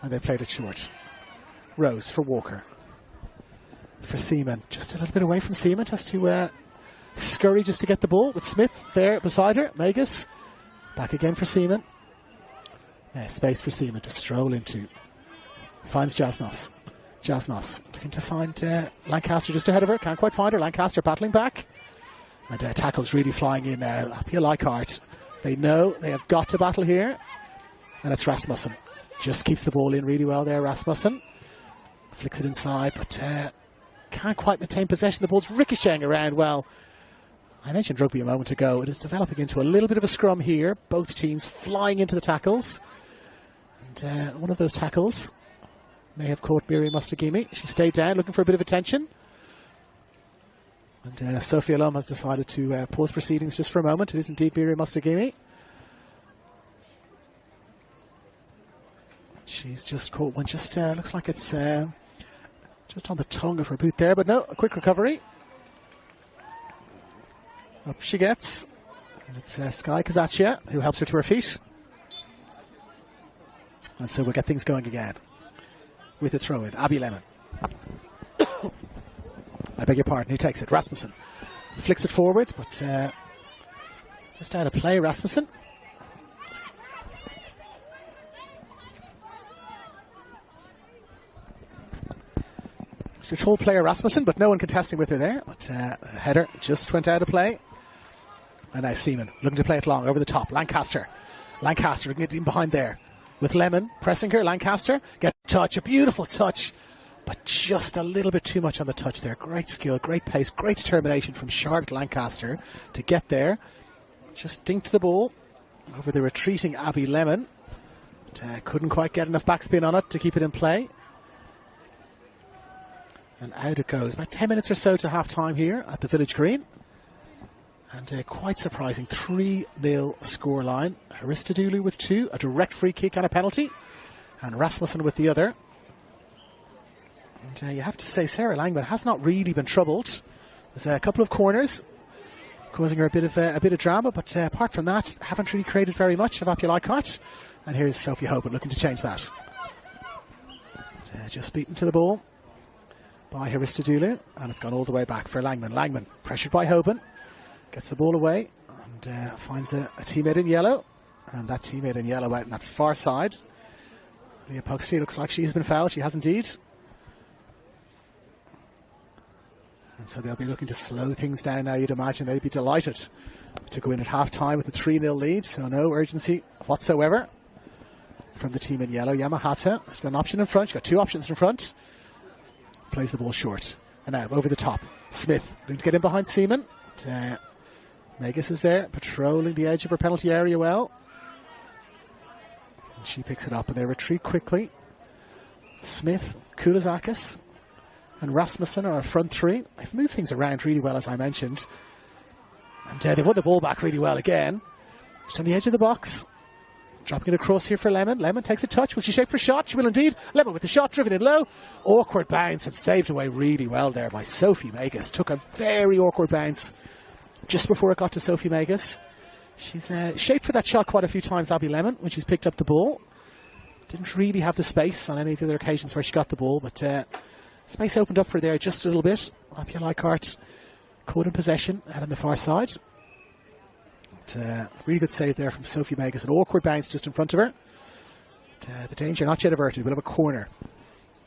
And they played it short. Rose for Walker. For Seaman. Just a little bit away from Seaman. Has to scurry just to get the ball with Smith there beside her. Magus. Back again for Seaman. Yeah, space for Seaman to stroll into. Finds Jasnos. Jasnos looking to find Lancaster just ahead of her. Can't quite find her. Lancaster battling back. And tackles really flying in now. APIA Leichhardt. They know they have got to battle here. And it's Rasmussen. Just keeps the ball in really well there, Rasmussen. Flicks it inside, but can't quite maintain possession. The ball's ricocheting around well. I mentioned rugby a moment ago. It is developing into a little bit of a scrum here. Both teams flying into the tackles. And one of those tackles may have caught Miriam Mostagimi. She stayed down looking for a bit of attention. And Sophia Lum has decided to pause proceedings just for a moment. It is indeed Miriam Mostagimi. She's just caught one. Just looks like it's just on the tongue of her boot there. But no, a quick recovery. Up she gets. And it's Sky Kazaccia who helps her to her feet. And so we'll get things going again. With a throw in. Abby Lemon. I beg your pardon. Who takes it? Rasmussen. Flicks it forward, but just out of play, Rasmussen. Control player Rasmussen, but no one contesting with her there. But header just went out of play. And now Seaman looking to play it long over the top. Lancaster looking at in behind there. With Lemon pressing her. Lancaster gets a touch, a beautiful touch. But just a little bit too much on the touch there. Great skill, great pace, great determination from Charlotte Lancaster to get there. Just dinked the ball over the retreating Abby Lemon. But, couldn't quite get enough backspin on it to keep it in play. And out it goes. About 10 minutes or so to half time here at the Village Green. And quite surprising 3-0 scoreline. Aristidulu with 2, a direct free kick and a penalty. And Rasmussen with the other. And you have to say Sarah Langman has not really been troubled. There's a couple of corners causing her a bit of drama, but apart from that, haven't really created very much of APIA Leichhardt. And here's Sophie Hoban looking to change that. Just beaten to the ball by Aristidulu, and it's gone all the way back for Langman. Langman pressured by Hoban, gets the ball away and finds a teammate in yellow, and that teammate in yellow out on that far side. Leah Pugsley looks like she's been fouled. She has indeed. And so they'll be looking to slow things down now. You'd imagine they'd be delighted to go in at half-time with a 3-0 lead, so no urgency whatsoever from the team in yellow. Yamahata, she's got an option in front. She's got 2 options in front. Plays the ball short. And now over the top. Smith going to get in behind Seaman. Magus is there, patrolling the edge of her penalty area well. And she picks it up and they retreat quickly. Smith, Kulisakis, and Rasmussen are our front 3. They've moved things around really well, as I mentioned. And they've won the ball back really well again. Just on the edge of the box. Dropping it across here for Lemon. Lemon takes a touch. Will she shape for a shot? She will indeed. Lemon with the shot driven in low. Awkward bounce and saved away really well there by Sophie Magus. Took a very awkward bounce just before it got to Sophie Magus. She's shaped for that shot quite a few times, Abby Lemon, when she's picked up the ball. Didn't really have the space on any of the other occasions where she got the ball, but space opened up for her there just a little bit. APIA Leichhardt caught in possession out on the far side. But, really good save there from Sophie Megas. An awkward bounce just in front of her. But, the danger not yet averted. We'll have a corner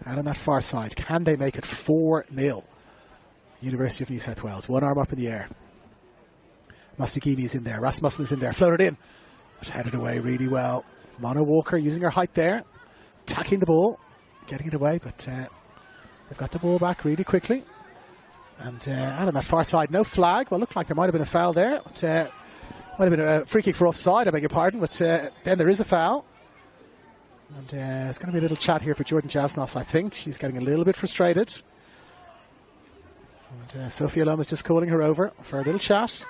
out on that far side. Can they make it 4-0? University of New South Wales. One arm up in the air. Mastagini is in there. Rasmussen is in there. Floated in. But headed away really well. Mono Walker using her height there. Attacking the ball. Getting it away. But they've got the ball back really quickly. And out on that far side, no flag. Well, looked like there might have been a foul there. But, might have been a free kick for offside, I beg your pardon. But then there is a foul. And it's going to be a little chat here for Jordan Jasnos, I think. She's getting a little bit frustrated. And Sophia Lum is just calling her over for a little chat.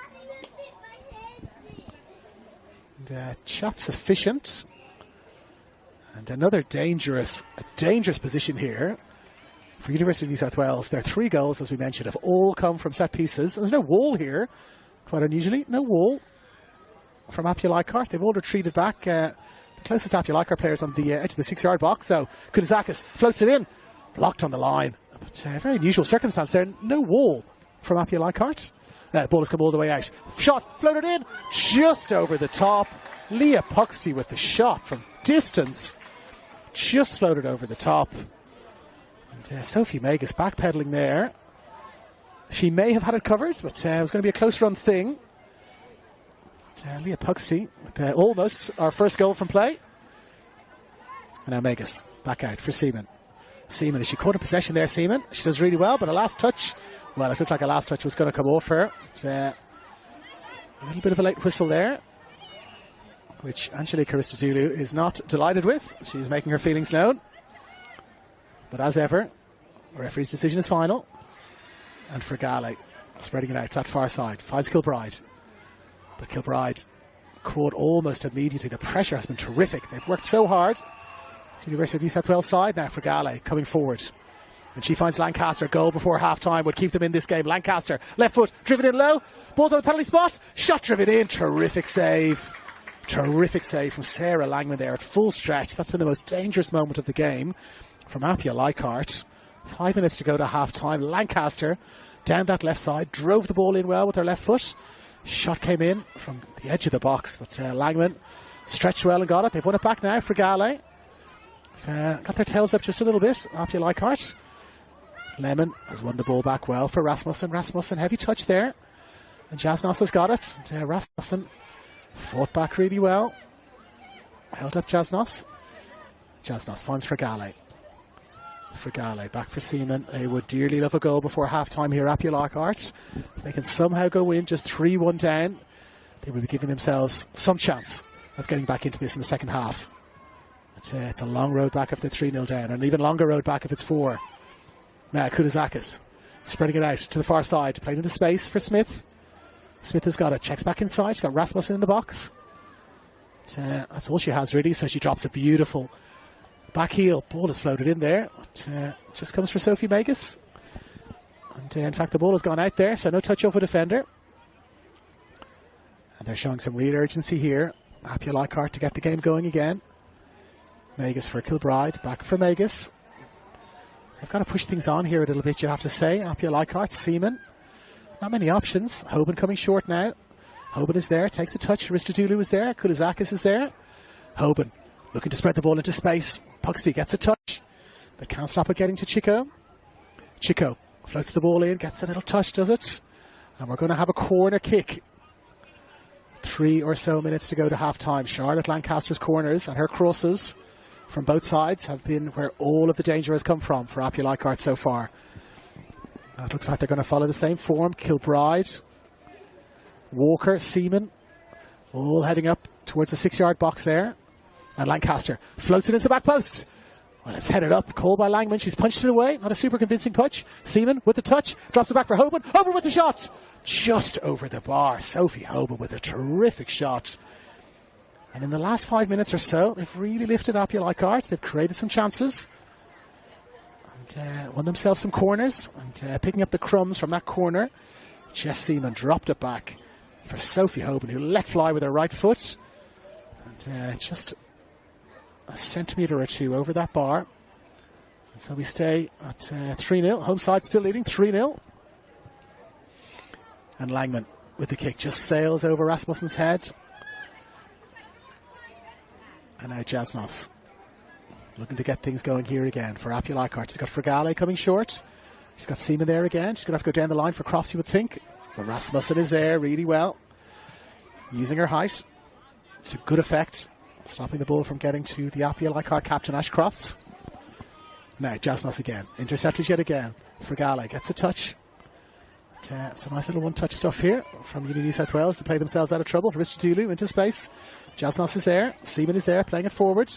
And chat sufficient. And another dangerous position here for University of New South Wales. Their 3 goals, as we mentioned, have all come from set pieces. There's no wall here, quite unusually. No wall from APIA Leichhardt. They've all retreated back. The closest APIA Leichhardt players on the edge of the 6-yard box. So Kudizakis floats it in, blocked on the line. But very unusual circumstance there. No wall from APIA Leichhardt. The ball has come all the way out. Shot, floated in, just over the top. Leah Puxty with the shot from distance. Just floated over the top. And Sophie Megas backpedaling there. She may have had it covered, but it was going to be a close run thing. But, Leah Puxty with almost our first goal from play. And now Megas back out for Seaman. Seaman, is she caught in possession there, Seaman? She does really well, but a last touch. Well, it looked like a last touch was going to come off her. But, a little bit of a late whistle there, which Angelique Christodoulou is not delighted with. She's making her feelings known. But as ever, the referee's decision is final. And for Gale, spreading it out to that far side, finds Kilbride. But Kilbride caught almost immediately. The pressure has been terrific. They've worked so hard. It's the University of New South Wales side now for Gale coming forward. And she finds Lancaster. Goal before half-time would keep them in this game. Lancaster, left foot, driven in low. Ball's on the penalty spot. Shot driven in. Terrific save. Terrific save from Sarah Langman there at full stretch. That's been the most dangerous moment of the game from APIA Leichhardt. 5 minutes to go to half-time. Lancaster down that left side. Drove the ball in well with her left foot. Shot came in from the edge of the box. But Langman stretched well and got it. They've won it back now for Gale. Got their tails up just a little bit. APIA Leichhardt. Lemon has won the ball back well for Rasmussen. Rasmussen, heavy touch there. And Jasnos has got it. And, Rasmussen fought back really well. Held up Jasnos. Jasnos finds for Gale. For Gale, back for Seaman. They would dearly love a goal before half-time here at APIA Leichhardt. If they can somehow go in just 3-1 down, they will be giving themselves some chance of getting back into this in the second half. It's a long road back if they're 3-0 down, and an even longer road back if it's 4. Now Kudizakis spreading it out to the far side, playing into space for Smith. Smith has got it, checks back inside. She's got Rasmussen in the box. That's all she has really, so she drops a beautiful back heel. Ball is floated in there. Just comes for Sophie Megas. And in fact, the ball has gone out there, so no touch over defender. And they're showing some real urgency here. APIA Leichhardt to get the game going again. Megas for Kilbride, back for Megas. They've got to push things on here a little bit, you have to say. APIA Leichhardt, Seaman. Not many options. Hoban coming short now. Hoban is there, takes a touch. Christodoulou is there. Kudizakis is there. Hoban looking to spread the ball into space. Puxty gets a touch, but can't stop it getting to Chico. Chico floats the ball in, gets a little touch, does it? And we're going to have a corner kick. 3 or so minutes to go to half-time. Charlotte Lancaster's corners and her crosses from both sides have been where all of the danger has come from for APIA Leichhardt so far. And it looks like they're going to follow the same form. Kilbride, Walker, Seaman, all heading up towards the 6-yard box there. And Lancaster floats it into the back post. Well, it's headed up. Called by Langman. She's punched it away. Not a super convincing punch. Seaman with the touch. Drops it back for Hoban. Hoban with the shot. Just over the bar. Sophie Hoban with a terrific shot. And in the last 5 minutes or so, they've really lifted APIA Leichhardt. They've created some chances. And won themselves some corners. And picking up the crumbs from that corner, Jess Seaman dropped it back for Sophie Hoban, who let fly with her right foot. And just a centimetre or two over that bar. And so we stay at 3-0. Home side still leading 3-0. And Langman with the kick just sails over Rasmussen's head. And now Jasnos looking to get things going here again for APIA Leichhardt. She's got Fragale coming short. She's got Seaman there again. She's going to have to go down the line for Crofts, you would think. But Rasmussen is there really well, using her height to good effect, stopping the ball from getting to the APIA Leichhardt captain, Ash Crofts. Now Jasnos again, intercepted yet again. Fragale gets a touch. It's a nice little one-touch stuff here from Uni New South Wales to play themselves out of trouble. Aristidulu into space. Jasnos is there. Seaman is there, playing it forward.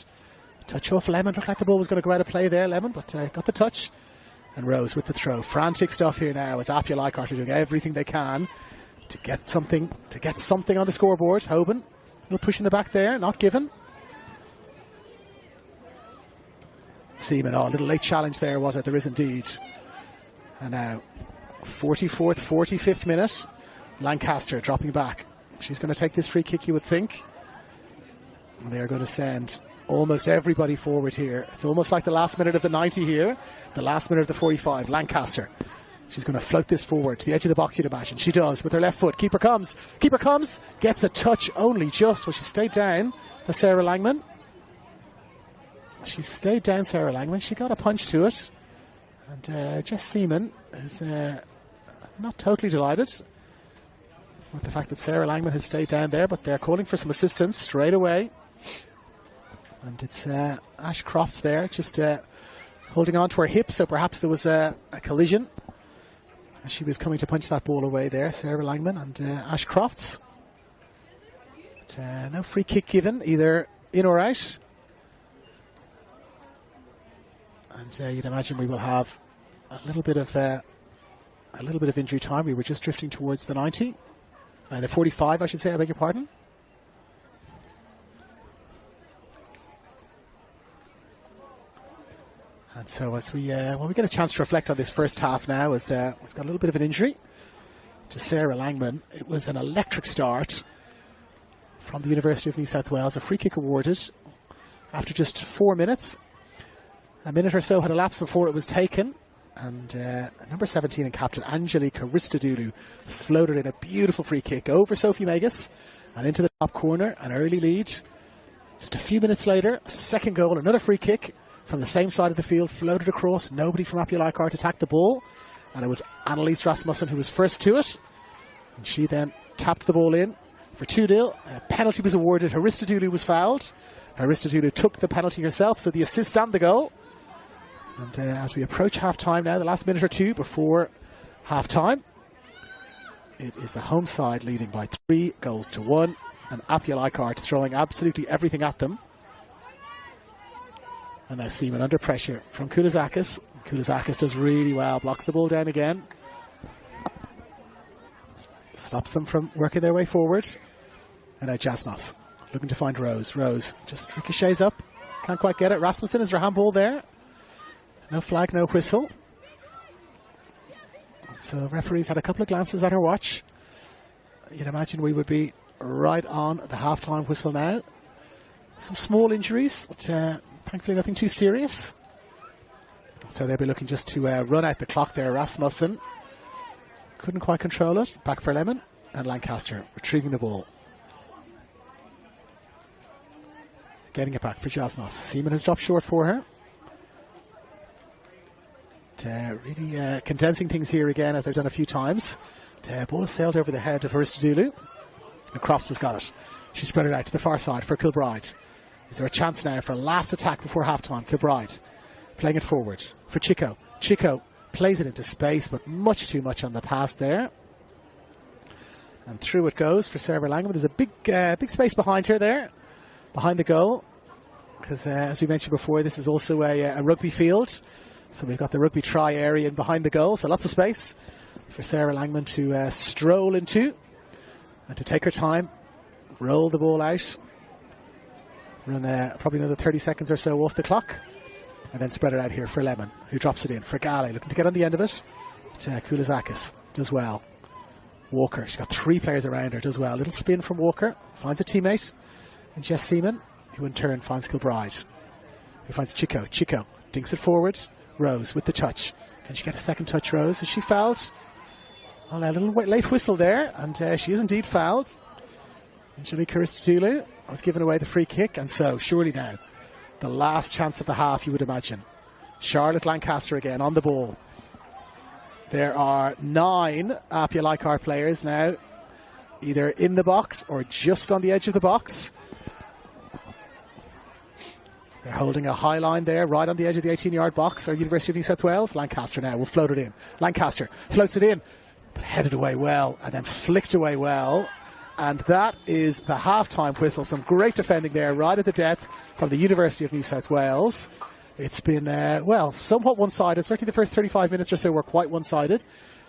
Touch off Lemon. Looked like the ball was going to go out of play there, Lemon, but got the touch. And Rose with the throw. Frantic stuff here now as APIA Leichhardt are doing everything they can to get something on the scoreboard. Hoban, a little push in the back there, not given. Seaman, a little late challenge there, was it? There is indeed. And now, 44th, 45th minute. Lancaster dropping back. She's going to take this free kick, you would think. And they are going to send almost everybody forward here. It's almost like the last minute of the 90 here. The last minute of the 45. Lancaster. She's going to float this forward to the edge of the box, you'd imagine. She does with her left foot. Keeper comes. Keeper comes. Gets a touch only just. Well, she stayed down. The Sarah Langman. She stayed down, Sarah Langman. She got a punch to it. And Jess Seaman is not totally delighted with the fact that Sarah Langman has stayed down there, but they're calling for some assistance straight away. And it's Ash Crofts there, just holding on to her hip, so perhaps there was a collision as she was coming to punch that ball away there, Sarah Langman and Ash Crofts. But no free kick given, either in or out. And you'd imagine we will have a little bit of injury time. We were just drifting towards the 90, the 45, I should say. I beg your pardon. And so as we get a chance to reflect on this first half now, as we've got a little bit of an injury to Sarah Langman. It was an electric start from the University of New South Wales. A free kick awarded after just 4 minutes. A minute or so had elapsed before it was taken. And number 17 and captain Angelica Aristidulu floated in a beautiful free kick over Sophie Magus and into the top corner. An early lead. Just a few minutes later, second goal, another free kick from the same side of the field, floated across. Nobody from APIA Leichhardt attacked the ball. And it was Annalise Rasmussen who was first to it. And she then tapped the ball in for 2-0. And a penalty was awarded. Aristidulu was fouled. Aristidulu took the penalty herself, so the assist and the goal. And as we approach half-time now, the last minute or two before half-time, it is the home side leading by 3-1. And APIA Leichhardt throwing absolutely everything at them. And now Seaman under pressure from Koulizakis. Koulizakis does really well, blocks the ball down again. Stops them from working their way forward. And now Jasnos looking to find Rose. Rose just ricochets up. Can't quite get it. Rasmussen is her handball there. No flag, no whistle. So referees had a couple of glances at her watch. You'd imagine we would be right on the half-time whistle now. Some small injuries, but thankfully nothing too serious. So they'll be looking just to run out the clock there. Rasmussen couldn't quite control it. Back for Lemon. And Lancaster retrieving the ball. Getting it back for Jasnos. Seaman has dropped short for her. Really condensing things here again, as they've done a few times. Ball has sailed over the head of Aristidulu. And Crofts has got it. She spread it out to the far side for Kilbride. Is there a chance now for a last attack before half-time? Kilbride playing it forward for Chico. Chico plays it into space, but much too much on the pass there. And through it goes for Sarah Langman. There's a big space behind her there, behind the goal. Because as we mentioned before, this is also a rugby field. So we've got the rugby try area in behind the goal. So lots of space for Sarah Langman to stroll into and to take her time, roll the ball out, run probably another 30 seconds or so off the clock, and then spread it out here for Lemon, who drops it in. For Gale, looking to get on the end of it. But Koulizakis does well. Walker, she's got 3 players around her, does well. A little spin from Walker, finds a teammate in Jess Seaman, who in turn finds Kilbride, who finds Chico. Chico dinks it forward. Rose with the touch. Can she get a second touch, Rose? Is she fouled? Well, a little late whistle there, and she is indeed fouled. Angelique Aristidou has given away the free kick, and so surely now the last chance of the half, you would imagine. Charlotte Lancaster again on the ball. There are 9 APIA Leichhardt players now, either in the box or just on the edge of the box. They're holding a high line there, right on the edge of the 18-yard box. Our University of New South Wales. Lancaster now will float it in. Lancaster floats it in, but headed away well, and then flicked away well. And that is the half-time whistle. Some great defending there, right at the death from the University of New South Wales. It's been, well, somewhat one-sided. Certainly the first 35 minutes or so were quite one-sided.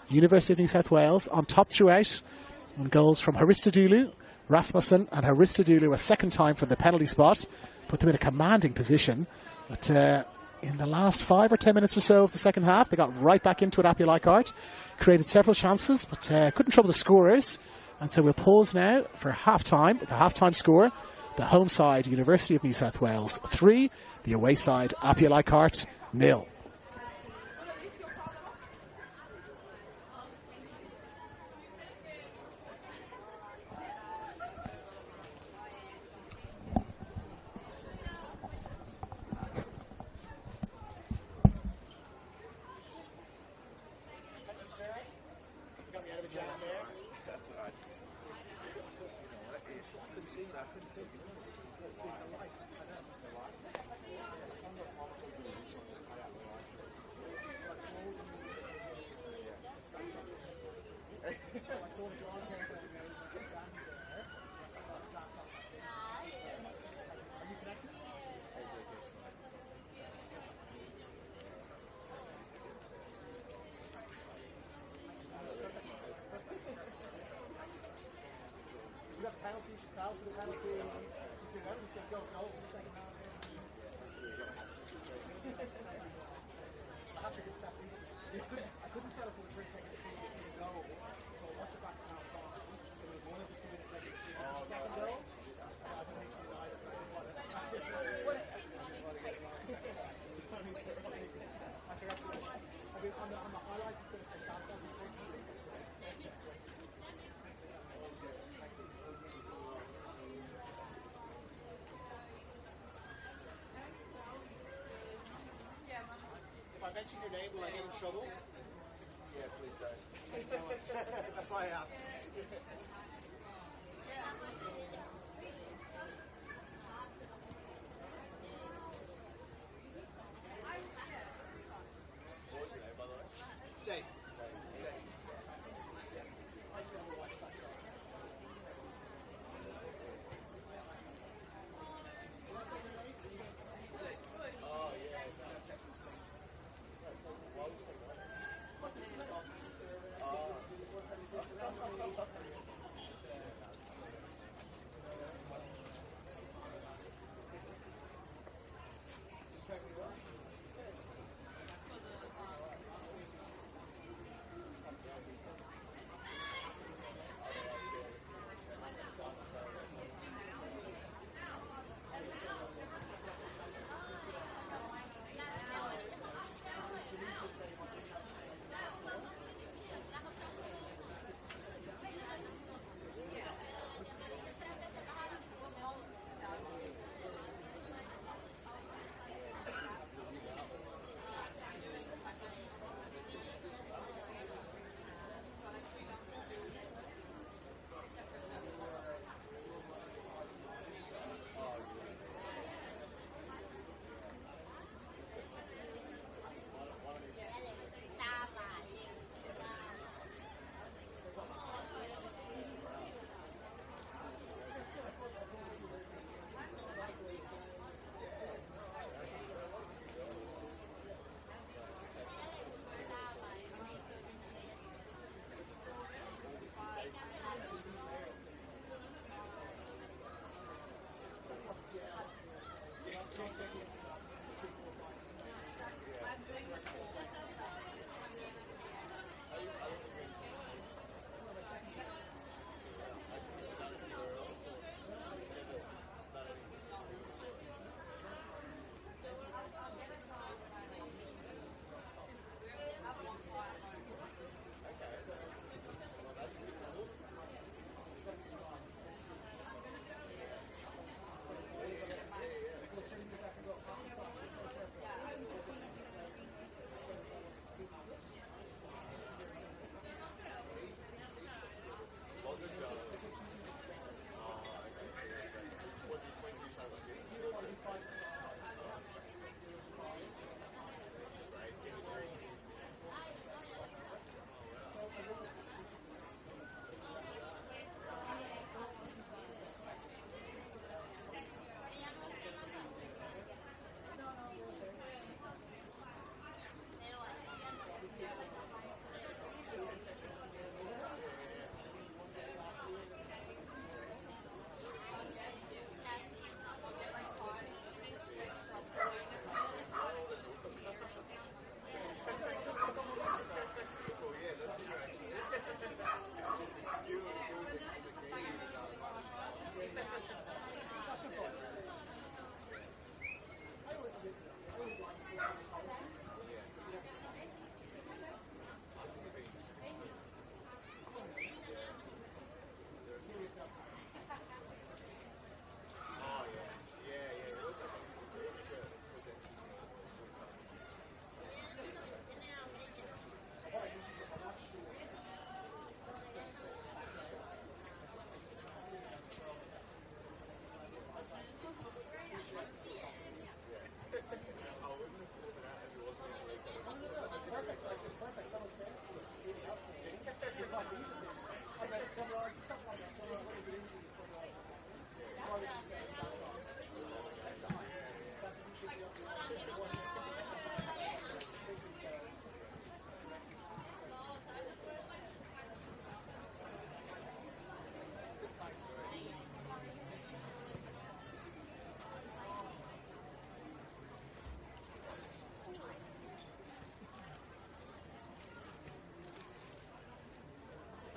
University of New South Wales on top throughout. And goals from Aristidou, Rasmussen, and Aristidou a second time from the penalty spot. Put them in a commanding position. But in the last 5 or 10 minutes or so of the second half, they got right back into it, APIA Leichhardt. Created several chances, but couldn't trouble the scorers. And so we'll pause now for half-time. The half-time score, the home side, University of New South Wales 3, the away side, APIA Leichhardt 0. If I mention your name, will I get in trouble? Yeah, please don't. That's why I asked. What was your name, by the way? Dave. Oh, yeah.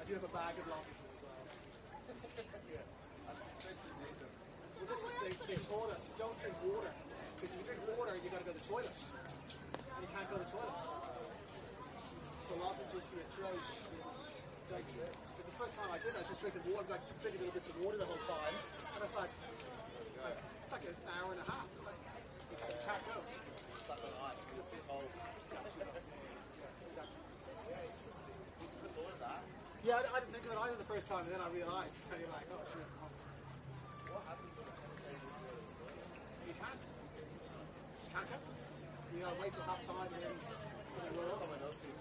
I do have a bag of lozenges as well. Yeah. That's the straight to nature. Well, this is they taught us don't drink water because if you drink water, you got to go to the toilet, and you can't go to the toilet. So lozenges for your throat. Because the first time I did it, I was just drinking water, like drinking little bits of water the whole time, and it's like an hour and a half. It's like you can't go. It's like an ice. You can see cold. You couldn't order that. Yeah, I didn't think of it either the first time, and then I realised. And you're like, oh shit. What happens when the commentators You can't. You can't go. You gotta wait till half time and then we're over. someone else sees?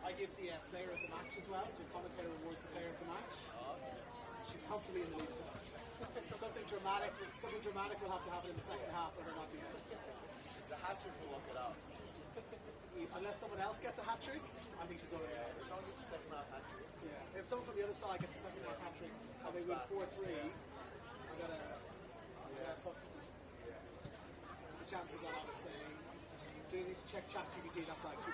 I give the player of the match as well, so the commentator awards the player of the match. She's comfortably in the lead at the moment. Something dramatic will have to happen in the second half for her not to get it. The hat trick will lock it up. Unless someone else gets a hat trick, I think she's already out. If someone gets a second half hat trick, Yeah. If someone from the other side gets a second half hat trick and they win 4-3, I got a tough decision. The chances of that, I would say, do you need to check ChatGPT? That's like 2%.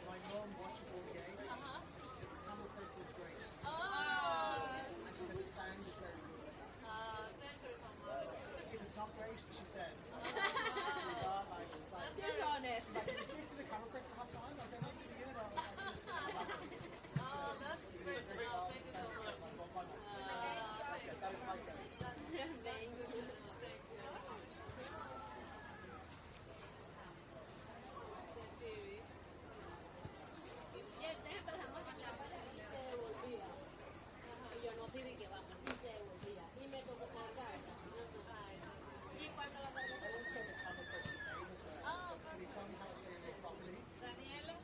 My mom watches all the games. She said the camera person is great. And she said the sound is very good. If it's not great, she says. She's like, Just honest. like, can you speak to the camera person half time? Like, they're not to be in it. That's very small. Thank you so much. I said, that is high praise. Thank you. Yo no sé de qué va, y se devolvía. Y me tocó cargar. Y cuando la I cargué, always say the camera person's name as well. Can you tell me how to say your name properly? Daniela,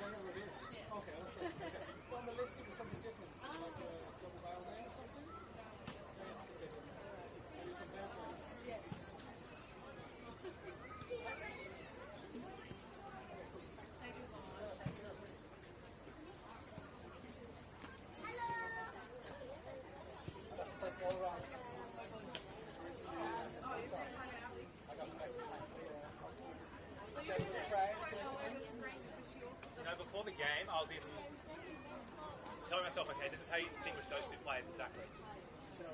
Yeah, no, it is. Okay, that's good. Okay. But on the list, it was something different. It's like a double barrel name or something? Is it? Are you from there, sorry? yes. Thank you so much. I got the first all around. I got the next time for you. Jennifer Fry, You know, before the game, I was even telling myself, okay, this is how you distinguish those two players exactly. So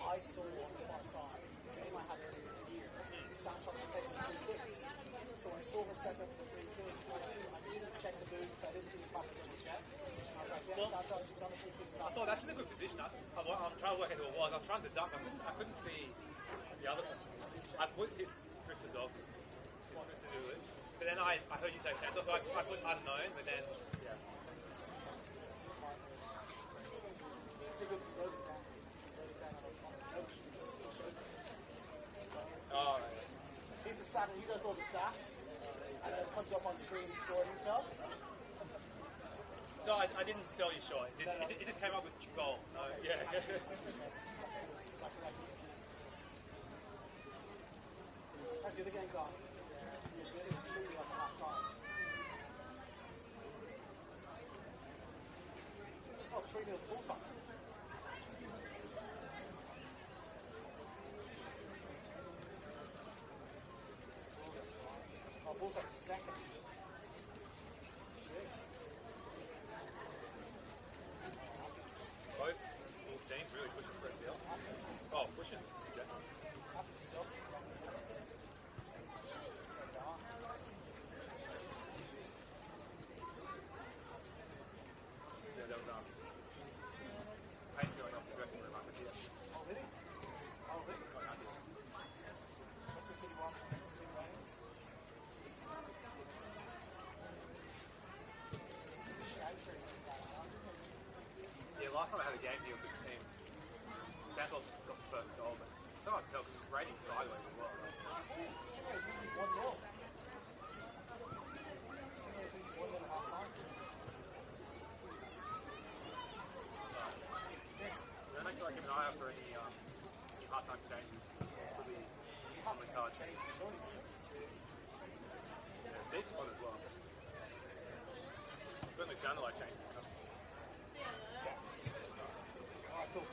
I saw on the far side the game I had earlier in the year. Santos was taking free kicks. So I saw her set up for the free kick. I didn't check the boots. I didn't do the proper double check. I was like, yeah, Well, Santos, she was on the free kicks. I thought that's in a good position. I'm trying to work out who it was. I was trying to duck. I couldn't see the other one. I put his Crystal Dog to do it. But then I heard you say Santos, so I put unknown, but then, yeah. Oh, right. He's the stat, he does all the stats, and then it comes up on screen, scored and stuff. So I didn't sell you short. It just came up with goal. Yeah. How's the other game gone? He was really truly on the half time. Oh, 3-0 full time. Oh, Bulls up to second. Shit. Both Bulls really pushing for NPL. Oh, pushing. Yeah. Yeah, there was paint going off the dressing room up here. Oh, really? Oh, really? What's the city one? Next to Wales? Yeah, last time I had a game here with this team, Santos got the first goal, but it's hard to tell because it's raining sideways as well. Right? It's usually 1-0. It's usually 1-0 at half time. Then make sure I keep an eye out for any half-time changes for the on the card. Change the story. Yeah, deep spot as well. Certainly sounded like changes. Alright, cool.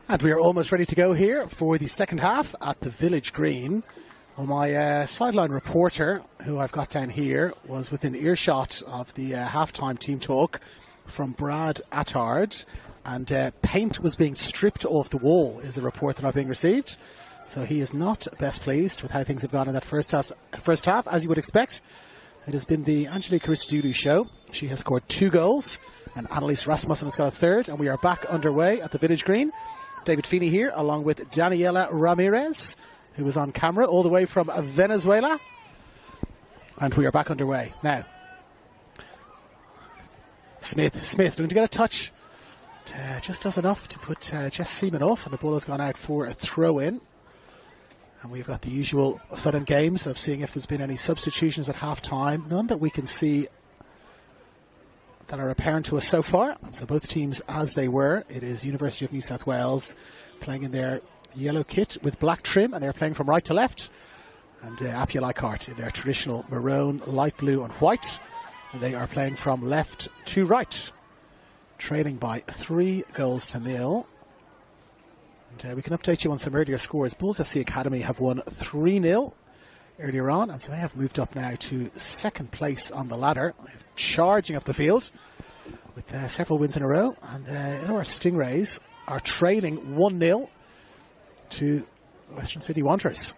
And we are almost ready to go here for the second half at the Village Green. Well, my sideline reporter, who I've got down here, was within earshot of the halftime team talk from Brad Attard. and paint was being stripped off the wall, is the report that I've been received. So he is not best pleased with how things have gone in that first half, as you would expect. It has been the Angelique Christodoulou show. She has scored 2 goals, and Annalise Rasmussen has got a third, and we are back underway at the Village Green. David Feeney here, along with Daniela Ramirez, who is on camera all the way from Venezuela. And we are back underway now. Smith looking to get a touch. Just does enough to put Jess Seaman off, and the ball has gone out for a throw-in. And we've got the usual fun and games of seeing if there's been any substitutions at half-time. None that we can see that are apparent to us so far. So both teams as they were. It is University of New South Wales playing in their yellow kit with black trim, and they're playing from right to left. And APIA Leichhardt in their traditional maroon, light blue and white. And they are playing from left to right. Trailing by 3-0. And we can update you on some earlier scores. Bulls FC Academy have won 3-0 earlier on, and so they have moved up now to second place on the ladder. They're charging up the field with several wins in a row. And our Stingrays are trailing 1-0 to Western City Wanderers.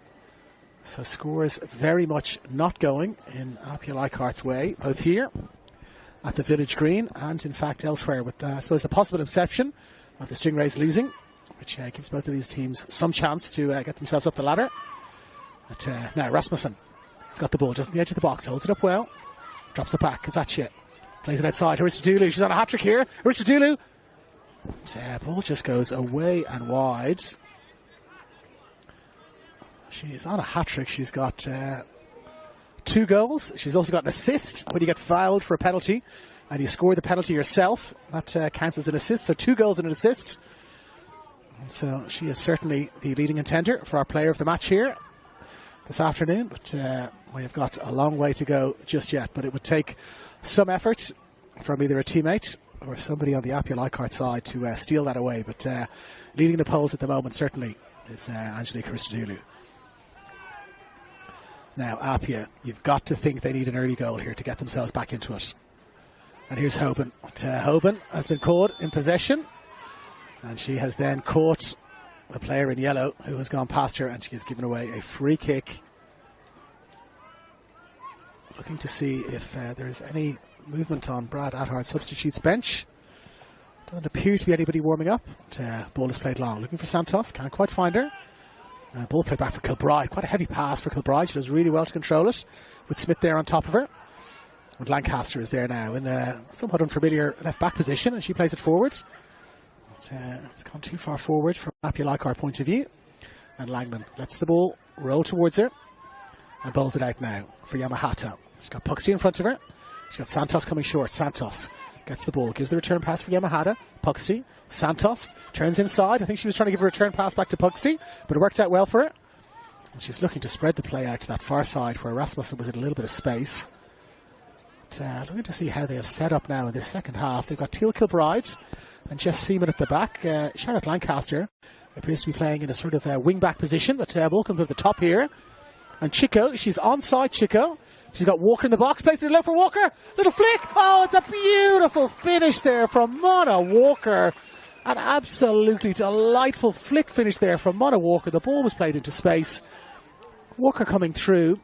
So scores very much not going in APIA Leichhardt's way, both here at the Village Green and in fact elsewhere, with I suppose the possible exception of the Stingrays losing, which gives both of these teams some chance to get themselves up the ladder. But now Rasmussen has got the ball just on the edge of the box, holds it up well, drops it back. Kazachi plays it outside. Christodoulou, she's on a hat-trick here. Christodoulou, ball just goes away and wide. She's on a hat-trick. She's got 2 goals. She's also got an assist when you get fouled for a penalty and you score the penalty yourself. That counts as an assist. So 2 goals and an assist. And so she is certainly the leading contender for our player of the match here this afternoon. But we have got a long way to go just yet. But it would take some effort from either a teammate or somebody on the APIA Leichhardt side to steal that away. But leading the polls at the moment certainly is Angelique Christodoulou. Now, APIA, you've got to think they need an early goal here to get themselves back into it. And here's Hoban. Hoban has been caught in possession. And she has then caught the player in yellow who has gone past her, and she has given away a free kick. Looking to see if there is any movement on Brad Adhard's substitutes bench. Doesn't appear to be anybody warming up. Ball is played long. Looking for Santos. Can't quite find her. Ball played back for Kilbride. Quite a heavy pass for Kilbride. She does really well to control it, with Smith there on top of her. And Lancaster is there now in a somewhat unfamiliar left-back position, and she plays it forward. But, it's gone too far forward from APIA Leichhardt point of view. And Langman lets the ball roll towards her and bowls it out now for Yamahata. She's got Puxty in front of her. She's got Santos coming short. Santos gets the ball, gives the return pass for Yamahata. Puxty, Santos turns inside. I think she was trying to give a return pass back to Puxty, but it worked out well for her. And she's looking to spread the play out to that far side where Rasmussen was in a little bit of space. But, looking to see how they have set up now in this second half. They've got Teal Kilbride and Jess Seaman at the back. Charlotte Lancaster appears to be playing in a sort of wing-back position, but ball comes over the top here. And Chico, she's onside Chico. She's got Walker in the box, plays it low for Walker. Little flick. Oh, it's a beautiful finish there from Mona Walker. An absolutely delightful flick finish there from Mona Walker. The ball was played into space. Walker coming through.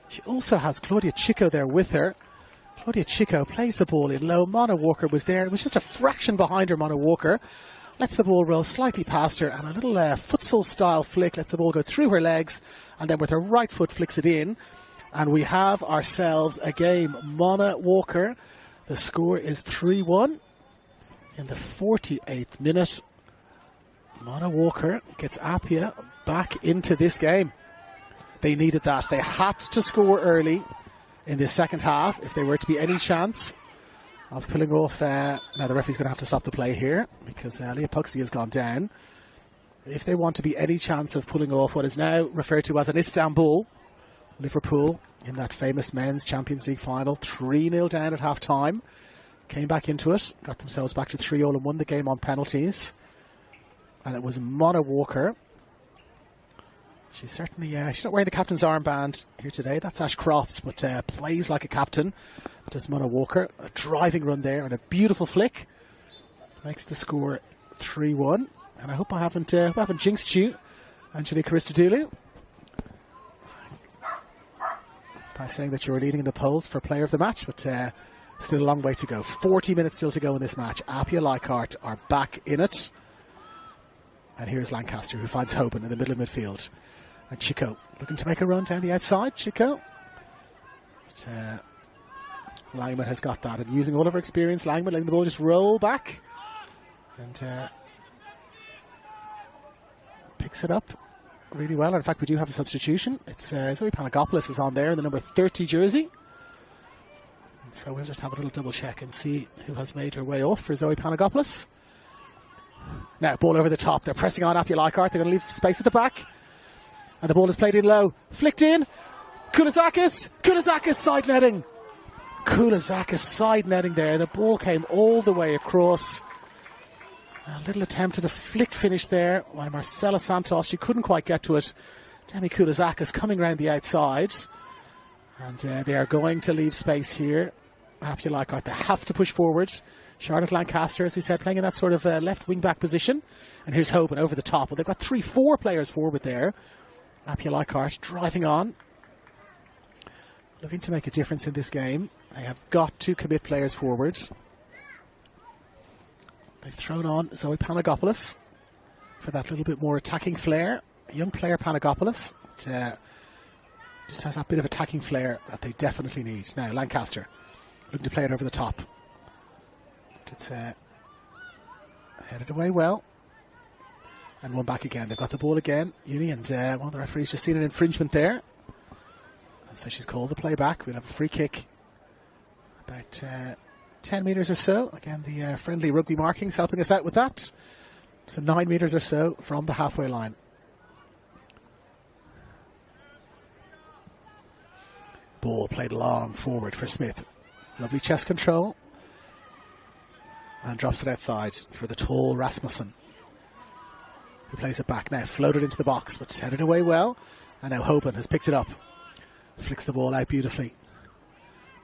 She also has Claudia Chico there with her. Claudia Chico plays the ball in low. Mona Walker was there. It was just a fraction behind her, Mona Walker. Lets the ball roll slightly past her, and a little futsal-style flick lets the ball go through her legs, and then with her right foot flicks it in. And we have ourselves a game. Mona Walker, the score is 3-1 in the 48th minute. Mona Walker gets APIA back into this game. They needed that. They had to score early in this second half if there were to be any chance of pulling off. Now the referee's going to have to stop the play here because Leah Puxty has gone down. If they want to be any chance of pulling off what is now referred to as an Istanbul, Liverpool in that famous men's Champions League final, 3-0 down at half-time. Came back into it, got themselves back to 3-0 and won the game on penalties. And it was Mona Walker. She's certainly, she's not wearing the captain's armband here today. That's Ash Crofts, but plays like a captain. Does Mona Walker. A driving run there and a beautiful flick. makes the score 3-1. And I hope I haven't jinxed you, Angelique Christodoulou, by saying that you were leading in the polls for player of the match, but still a long way to go. 40 minutes still to go in this match. APIA Leichhardt are back in it. And here's Lancaster, who finds Hoban in the middle of midfield. And Chico looking to make a run down the outside. Chico. But, Langman has got that. And using all of her experience, Langman letting the ball just roll back. And picks it up really well. And in fact, we do have a substitution. It's Zoe Panagopoulos is on there in the number 30 jersey. And so we'll just have a little double check and see who has made her way off for Zoe Panagopoulos. Now, ball over the top. They're pressing on APIA Leichhardt. They're going to leave space at the back. And the ball is played in low. Flicked in. Koulizakis side netting. Koulizakis side netting there. The ball came all the way across. A little attempt at a flick finish there by Marcela Santos. She couldn't quite get to it. Demi Koulizakis coming around the outside. And they are going to leave space here. APIA Leichhardt, they have to push forward. Charlotte Lancaster, as we said, playing in that sort of left wing-back position. And here's Hoban over the top. Well, they've got 3-4 players forward there. APIA Leichhardt driving on. Looking to make a difference in this game. They have got to commit players forward. They've thrown on Zoe Panagopoulos for that little bit more attacking flair. A young player, Panagopoulos. Just has that bit of attacking flair that they definitely need. Now, Lancaster looking to play it over the top. It's headed away well. And one back again. They've got the ball again, Uni, and well, the referee's just seen an infringement there. And so she's called the play back. We'll have a free kick about 10 metres or so. Again, the friendly rugby markings helping us out with that. So 9 metres or so from the halfway line. Ball played long forward for Smith. Lovely chest control. And drops it outside for the tall Rasmussen, who plays it back now. Floated into the box, but headed away well. And now Hoban has picked it up. Flicks the ball out beautifully.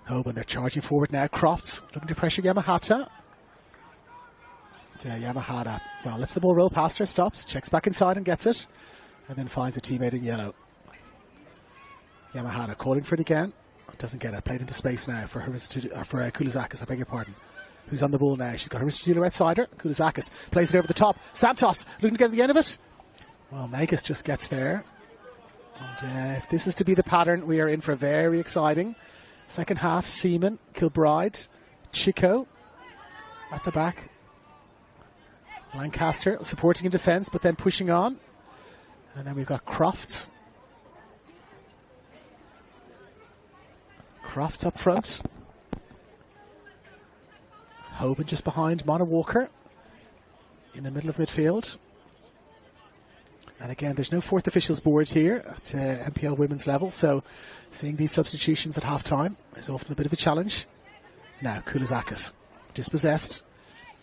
Hoban, they're charging forward now. Crofts looking to pressure Yamahata. Yamahata, well, lets the ball roll past her, stops, checks back inside and gets it. And then finds a teammate in yellow. Yamahata calling for it again. Doesn't get it. Played into space now for Koulizakis, I beg your pardon. Who's on the ball now? She's got Aristoteles outside her. Koulizakis plays it over the top. Santos looking to get to the end of it. Well, Megas just gets there. And if this is to be the pattern, we are in for a very exciting second half. Seaman, Kilbride, Chico at the back. Lancaster supporting in defence, but then pushing on. And then we've got Crofts. Crofts up front. Hoban just behind Mona Walker in the middle of midfield. And again, there's no fourth officials board here at NPL women's level, so seeing these substitutions at half-time is often a bit of a challenge. Now, Koulizakis dispossessed,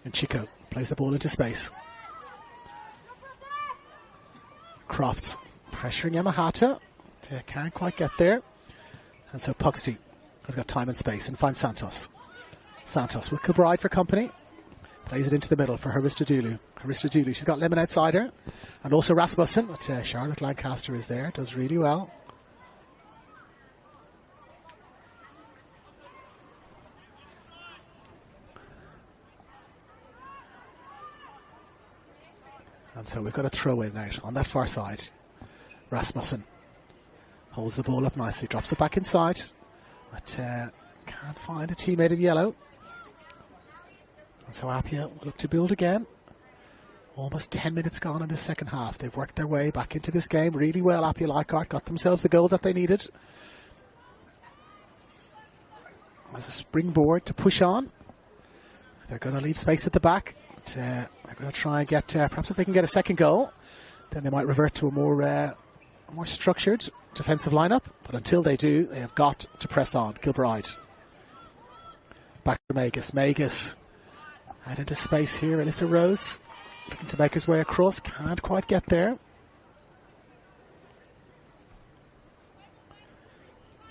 and Chico plays the ball into space. Crofts pressuring Yamahata. Can't quite get there. And so Puxty has got time and space and finds Santos. Santos with Kilbride for company. Plays it into the middle for Aristoteles. She's got Lemon outside her. And also Rasmussen. But Charlotte Lancaster is there. Does really well. And so we've got a throw in out on that far side. Rasmussen holds the ball up nicely. Drops it back inside. But can't find a teammate in yellow. And so APIA will look to build again. Almost 10 minutes gone in this second half. They've worked their way back into this game really well. APIA Leichhardt got themselves the goal that they needed. As a springboard to push on. They're going to leave space at the back. But, they're going to try and get, perhaps if they can get a second goal, then they might revert to a more structured defensive lineup. But until they do, they have got to press on. Kilbride. Back to Megas. Megas out into space here. Alyssa Rose looking to make his way across. Can't quite get there.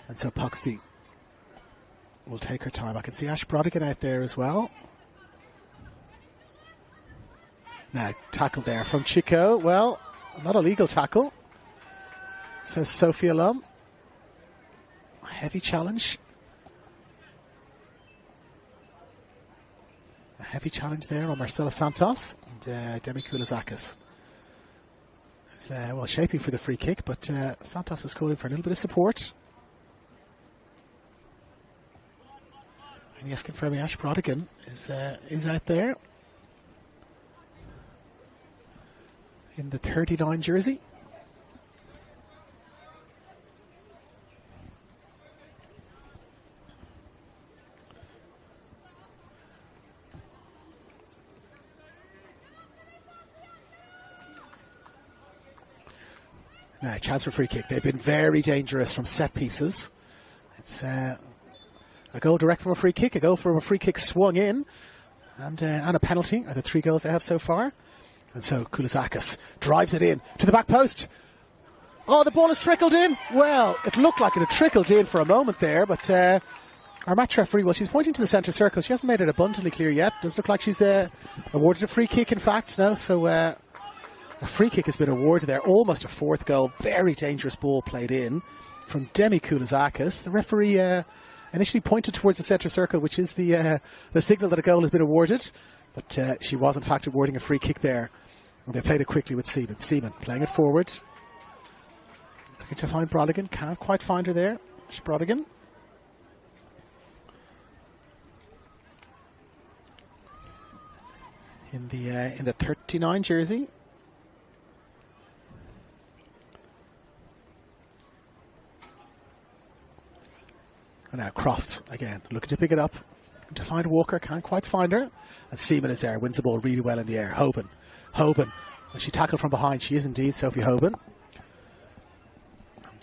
And so Puxty will take her time. I can see Ash Brodigan out there as well. Now, tackle there from Chico. Well, not a legal tackle, says Sophia Lum. Heavy challenge. A heavy challenge there on Marcela Santos and Demi Koulizakis. It's well, shaping for the free kick, but Santos is calling for a little bit of support. And yes, confirming Ash Brodigan is out there in the 39 jersey. Now, chance for free kick. They've been very dangerous from set pieces. It's a goal direct from a free kick, a goal from a free kick swung in, and a penalty are the 3 goals they have so far. And so Koulizakis drives it in to the back post. Oh, the ball has trickled in. Well, it looked like it had trickled in for a moment there, but our match referee, well, she's pointing to the centre circle. She hasn't made it abundantly clear yet. Does look like she's awarded a free kick, in fact, no? So a free kick has been awarded there. Almost a 4th goal. Very dangerous ball played in from Demi Koulizakis. The referee initially pointed towards the centre circle, which is the signal that a goal has been awarded. But she was, in fact, awarding a free kick there. And they played it quickly with Seaman. Seaman playing it forward. Looking to find Brodigan. Can't quite find her there. Brodigan. In the 39 jersey. And now Crofts again, looking to pick it up. Looking to find Walker, can't quite find her. And Seaman is there, wins the ball really well in the air. Hoban. When she tackled from behind, she is indeed Sophie Hoban.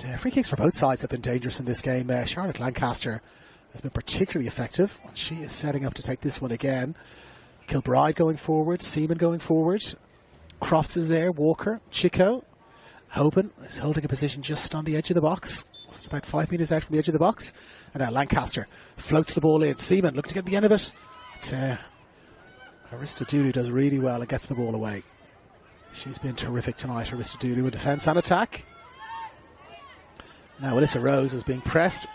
And free kicks for both sides have been dangerous in this game. Charlotte Lancaster has been particularly effective. She is setting up to take this one again. Kilbride going forward, Seaman going forward. Crofts is there, Walker, Chico. Hoban is holding a position just on the edge of the box. It's about 5 metres out from the edge of the box. And now Lancaster floats the ball in. Seaman looking to get the end of it. But Aristidou does really well and gets the ball away. She's been terrific tonight, Aristidou, in defence and attack. Now Alyssa Rose is being pressed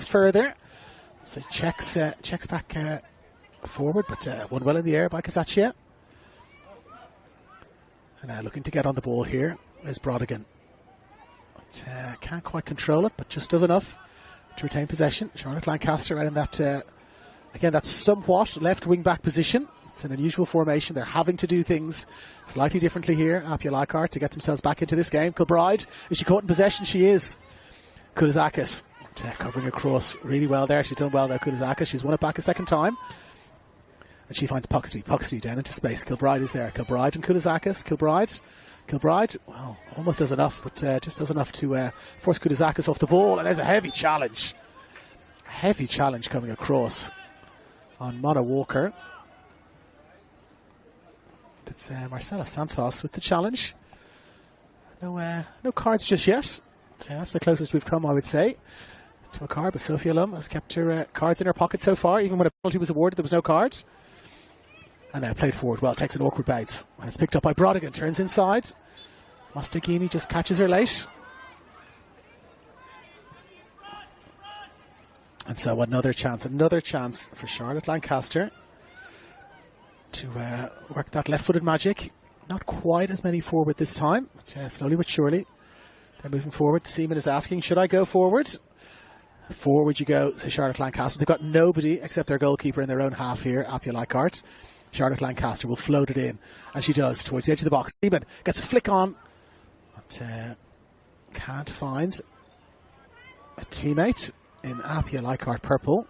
further. So checks back forward, but won well in the air by Kazaccia. And now looking to get on the ball here is Brodigan. But can't quite control it, but just does enough to retain possession. Charlotte Lancaster right in that, again, that somewhat left wing back position. It's an unusual formation. They're having to do things slightly differently here, APIA Leichhardt, to get themselves back into this game. Kilbride, is she caught in possession? She is. Koulizakis covering across really well there. She's done well there, Koulizakis. She's won it back a second time. And she finds Puxty. Puxty down into space. Kilbride is there. Kilbride and Koulizakis. Kilbride, well, almost does enough, but just does enough to force Koulizakis off the ball. And there's a heavy challenge. Heavy challenge coming across on Mona Walker. It's Marcela Santos with the challenge. No cards just yet. So that's the closest we've come, I would say, to a card. But Sophia Lum has kept her cards in her pocket so far. Even when a penalty was awarded, there was no card. And now played forward well, takes an awkward bounce. And it's picked up by Brodigan, turns inside. Mostagini just catches her late. And so another chance for Charlotte Lancaster to work that left-footed magic. Not quite as many forward this time, but slowly but surely they're moving forward. Seaman is asking, should I go forward? Forward you go, says Charlotte Lancaster. They've got nobody except their goalkeeper in their own half here, APIA Leichhardt. Charlotte Lancaster will float it in, and she does, towards the edge of the box. Seaman gets a flick on, but can't find a teammate in APIA Leichhardt purple.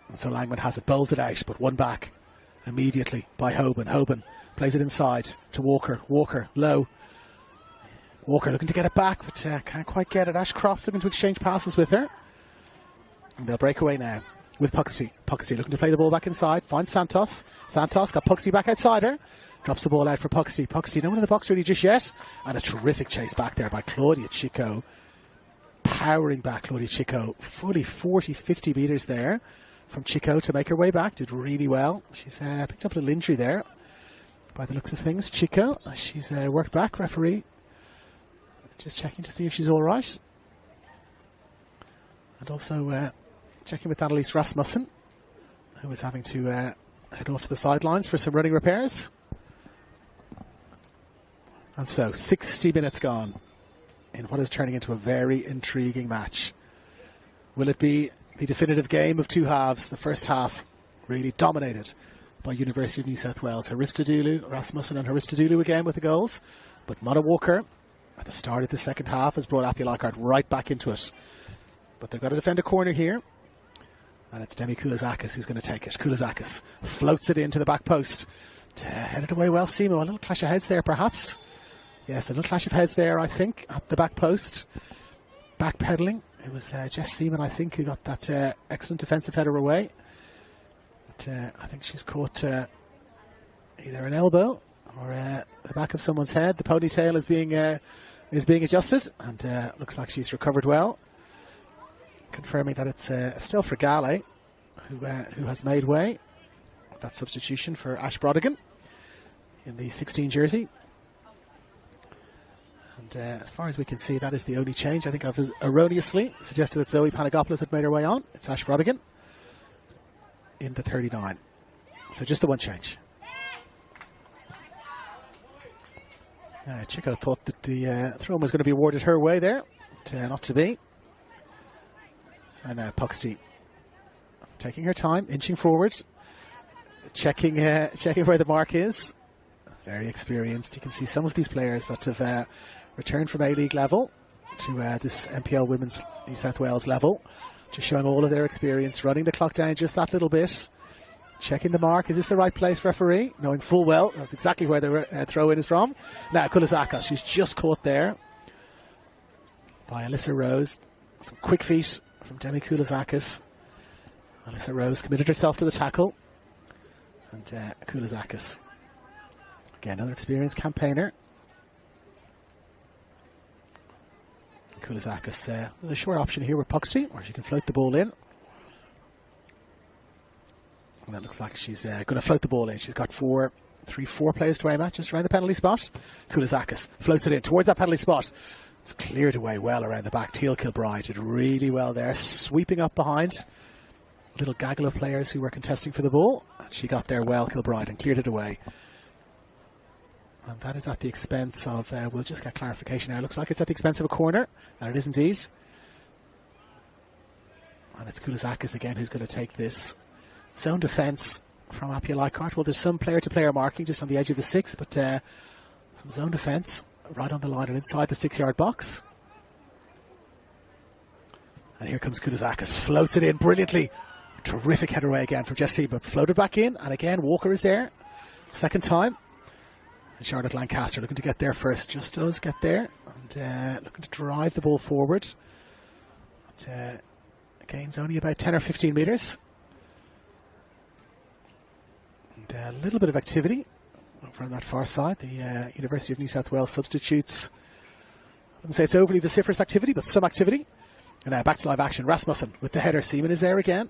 And so Langman has it, bowls it out, but won back immediately by Hoban. Hoban plays it inside to Walker. Walker, low. Walker looking to get it back, but can't quite get it. Ashcroft's looking to exchange passes with her. And they'll break away now with Puxty. Puxty looking to play the ball back inside. Finds Santos. Santos got Puxty back outside her. Drops the ball out for Puxty. Puxty, no one in the box really just yet. And a terrific chase back there by Claudia Chico. Powering back Claudia Chico. Fully 40, 50 metres there. from Chico to make her way back. Did really well. She's picked up a little injury there by the looks of things. Chico, she's worked back. Referee just checking to see if she's all right. And also checking with Annalise Rasmussen, who is having to head off to the sidelines for some running repairs. And so 60 minutes gone in what is turning into a very intriguing match. Will it be the definitive game of two halves? The first half really dominated by University of New South Wales. Haristadulu, Rasmussen and Haristadulu again with the goals. But Mona Walker at the start of the second half has brought APIA Leichhardt right back into it. But they've got to defend a corner here. And it's Demi Koulazakis who's going to take it. Koulazakis floats it into the back post. Headed away well, Simo. A little clash of heads there perhaps. Yes, a little clash of heads there, I think, at the back post. Backpedaling. It was Jess Seaman, I think, who got that excellent defensive header away. But I think she's caught either an elbow or the back of someone's head. The ponytail is being adjusted, and looks like she's recovered well. Confirming that it's still for Gale, who has made way. That substitution for Ash Brodigan in the 16 jersey. And as far as we can see, that is the only change. I think I've erroneously suggested that Zoe Panagopoulos had made her way on. It's Ash Brodigan in the 39. So just the one change. Chico thought that the throw was going to be awarded her way there. But, not to be. And Puxty taking her time, inching forward, checking where the mark is. Very experienced. You can see some of these players that have returned from A-League level to this NPL Women's New South Wales level, just showing all of their experience, running the clock down just that little bit, checking the mark. Is this the right place, referee? Knowing full well that's exactly where the throw-in is from. Now, Koulazakis, she's just caught there by Alyssa Rose. Some quick feet from Demi Koulazakis. Alyssa Rose committed herself to the tackle. And Koulazakis, again, another experienced campaigner. Koulazakis, there's a short option here with Puxty, where she can float the ball in. And it looks like she's going to float the ball in. She's got four players to aim at, just around the penalty spot. Koulazakis floats it in towards that penalty spot. It's cleared away well around the back. Teal Kilbride did really well there, sweeping up behind a little gaggle of players who were contesting for the ball. And she got there well, Kilbride, and cleared it away. And that is at the expense of, we'll just get clarification now. It looks like it's at the expense of a corner, and it is indeed. And it's Koulazakis again who's going to take this zone defence from APIA Leichhardt. Well, there's some player-to-player marking just on the edge of the 6, but some zone defence right on the line and inside the 6-yard box. And here comes Koulazakis, floats it in brilliantly. Terrific header away again from Jesse, but floated back in, and again Walker is there. Second time. And Charlotte Lancaster looking to get there first, just does get there, and looking to drive the ball forward. But, gains only about 10 or 15 metres. And a little bit of activity over on that far side. The University of New South Wales substitutes. I wouldn't say it's overly vociferous activity, but some activity. And now back to live action. Rasmussen with the header. Seaman is there again.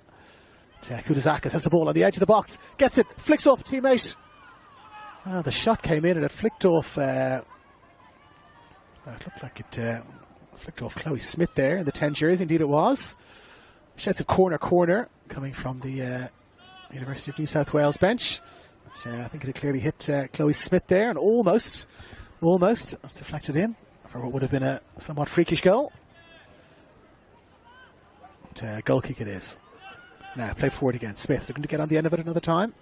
Koulazakis has the ball on the edge of the box. Gets it. Flicks off a teammate. The shot came in and it flicked off. It looked like it flicked off Chloe Smith there in the 10 jersey. Indeed it was. Sheds of corner coming from the University of New South Wales bench. But, I think it had clearly hit Chloe Smith there and almost deflected in for what would have been a somewhat freakish goal. But, goal kick it is. Now played forward again. Smith looking to get on the end of it another time.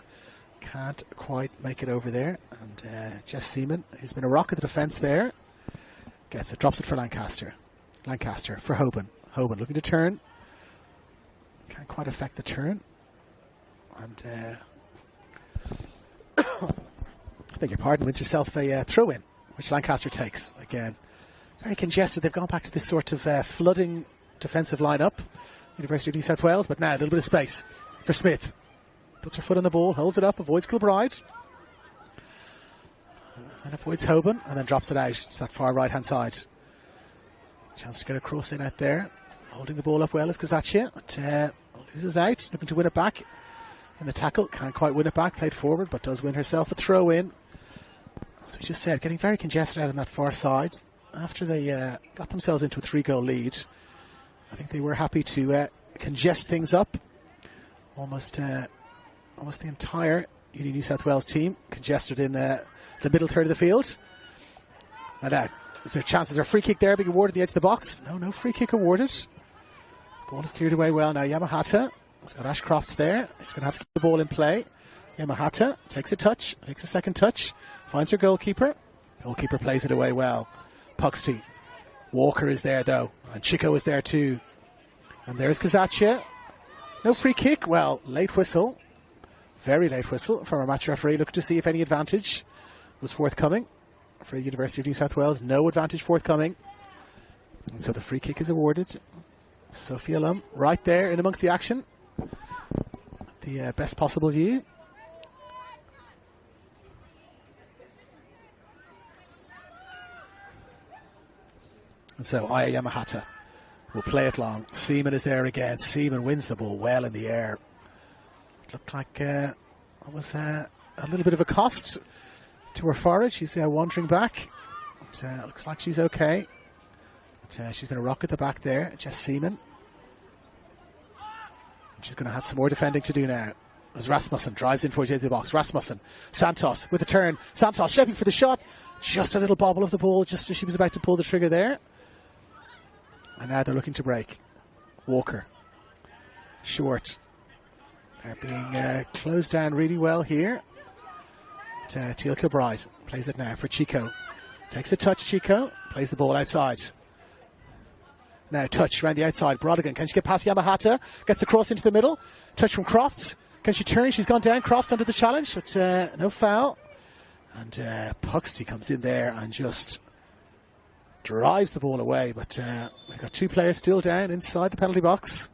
Can't quite make it over there. And Jess Seaman, who's been a rock at the defence there, gets it, drops it for Lancaster. Lancaster for Hoban. Hoban looking to turn. Can't quite affect the turn. And I beg your pardon, wins herself a throw-in, which Lancaster takes. Again, very congested. They've gone back to this sort of flooding defensive line-up, University of New South Wales, but now a little bit of space for Smith. Puts her foot on the ball, holds it up, avoids Kilbride. And avoids Hoban, and then drops it out to that far right-hand side. Chance to get a cross in out there. Holding the ball up well is Kazaccia. But loses out, looking to win it back. In the tackle, can't quite win it back, played forward, but does win herself a throw in. As we just said, getting very congested out on that far side. After they got themselves into a 3-goal lead, I think they were happy to congest things up. Almost the entire Uni New South Wales team congested in the middle third of the field. And is there chances? Is there a free kick there being awarded at the edge of the box? No free kick awarded. Ball is cleared away well now. Yamahata has got Ashcroft there. He's going to have to keep the ball in play. Yamahata takes a touch, takes a second touch, finds her goalkeeper. Goalkeeper plays it away well. Puxty. Walker is there though, and Chico is there too. And there's Kazacha. No free kick. Well, late whistle. Very late whistle from our match referee. Looking to see if any advantage was forthcoming for the University of New South Wales. No advantage forthcoming. And so the free kick is awarded. Sophia Lum right there in amongst the action. The best possible view. And so APIA Yamahata will play it long. Seaman is there again. Seaman wins the ball well in the air. It looked like it was a little bit of a cost to her forward. She's wandering back. It looks like she's okay. But she's going to rock at the back there. Jess Seaman. And she's going to have some more defending to do now. As Rasmussen drives in towards the edge of the box. Rasmussen. Santos with a turn. Santos shaping for the shot. Just a little bobble of the ball just as she was about to pull the trigger there. And now they're looking to break. Walker. Short. They're being closed down really well here. Teal Kilbride plays it now for Chico. Takes a touch, Chico. Plays the ball outside. Now touch around the outside. Brodigan. Can she get past Yamahata? Gets the cross into the middle. Touch from Crofts. Can she turn? She's gone down. Crofts under the challenge, but no foul. And Puxty comes in there and just drives the ball away. But we've got 2 players still down inside the penalty box.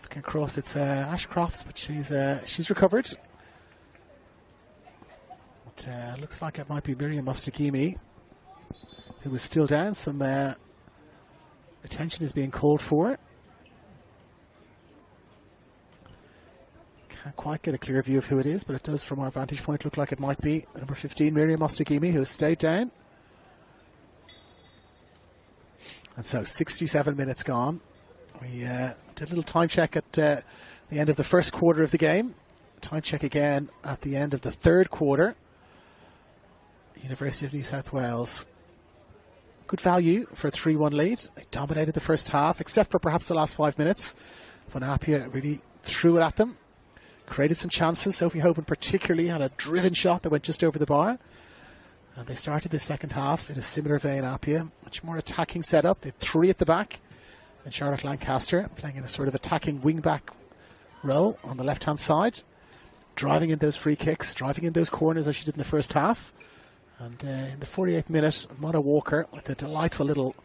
Looking across, it's Ashcroft, but she's recovered. It looks like it might be Miriam Mostagimi who was still down. Some attention is being called for. Can't quite get a clear view of who it is, but it does from our vantage point look like it might be number 15, Miriam Mostagimi, who has stayed down. And so 67 minutes gone. We did a little time check at the end of the first quarter of the game. Time check again at the end of the third quarter. University of New South Wales. Good value for a 3-1 lead. They dominated the first half, except for perhaps the last 5 minutes when APIA really threw it at them. Created some chances. Sophie Hoban particularly had a driven shot that went just over the bar. And they started the second half in a similar vein, APIA. Much more attacking setup. They had 3 at the back. And Charlotte Lancaster playing in a sort of attacking wing-back role on the left-hand side. Driving in those free kicks, driving in those corners as she did in the first half. And in the 48th minute, Mona Walker with a delightful little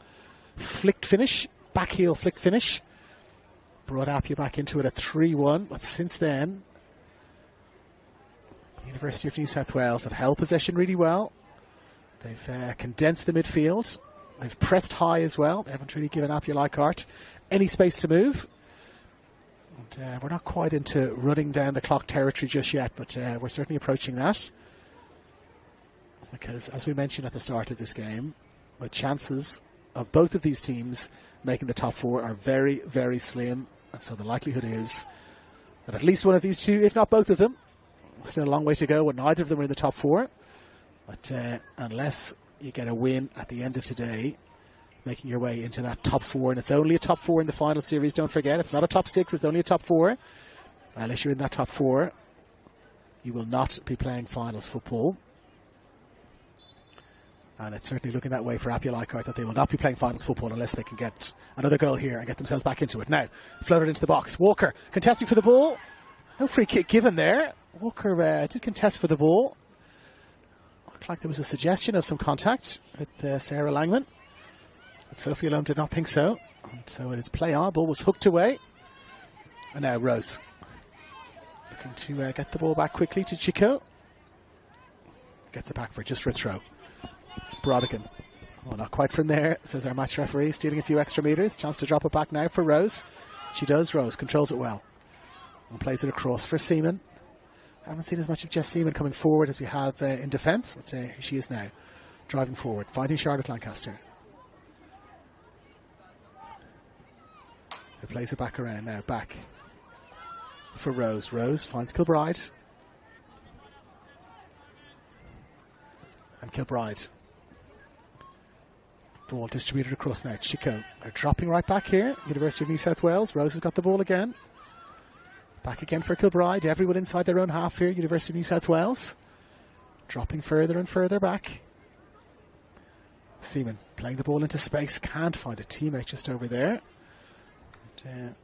flicked finish, backheel flicked finish. Brought APIA back into it at 3-1. But since then, University of New South Wales have held possession really well. They've condensed the midfield. They've pressed high as well. They haven't really given APIA Leichhardt any space to move. And we're not quite into running down the clock territory just yet, but we're certainly approaching that. Because, as we mentioned at the start of this game, the chances of both of these teams making the top 4 are very, very slim. And so the likelihood is that at least one of these 2, if not both of them, still a long way to go, and neither of them are in the top 4. But unless you get a win at the end of today, making your way into that top 4, and it's only a top 4 in the final series, don't forget. It's not a top 6, it's only a top 4. Unless you're in that top 4, you will not be playing finals football. And it's certainly looking that way for APIA Leichhardt, that they will not be playing finals football unless they can get another goal here and get themselves back into it. Now, floated into the box. Walker contesting for the ball. No free kick given there. Walker did contest for the ball. Looked like there was a suggestion of some contact with Sarah Langman. But Sophie Lum did not think so. And so it is play on. Ball was hooked away. And now Rose looking to get the ball back quickly to Chico. Gets it back for just for a throw. Brodigan Well, not quite from there, says our match referee, stealing a few extra metres. Chance to drop it back now for Rose. She does. Rose controls it well and plays it across for Seaman. Haven't seen as much of Jess Seaman coming forward as we have in defence, but here she is now, driving forward, fighting Charlotte Lancaster. Who plays it back around now, back for Rose. Rose finds Kilbride. And Kilbride. Ball distributed across now. Chico. They're dropping right back here. University of New South Wales. Rose has got the ball again. Back again for Kilbride. Everyone inside their own half here. University of New South Wales. Dropping further and further back. Seaman playing the ball into space. Can't find a teammate just over there. And,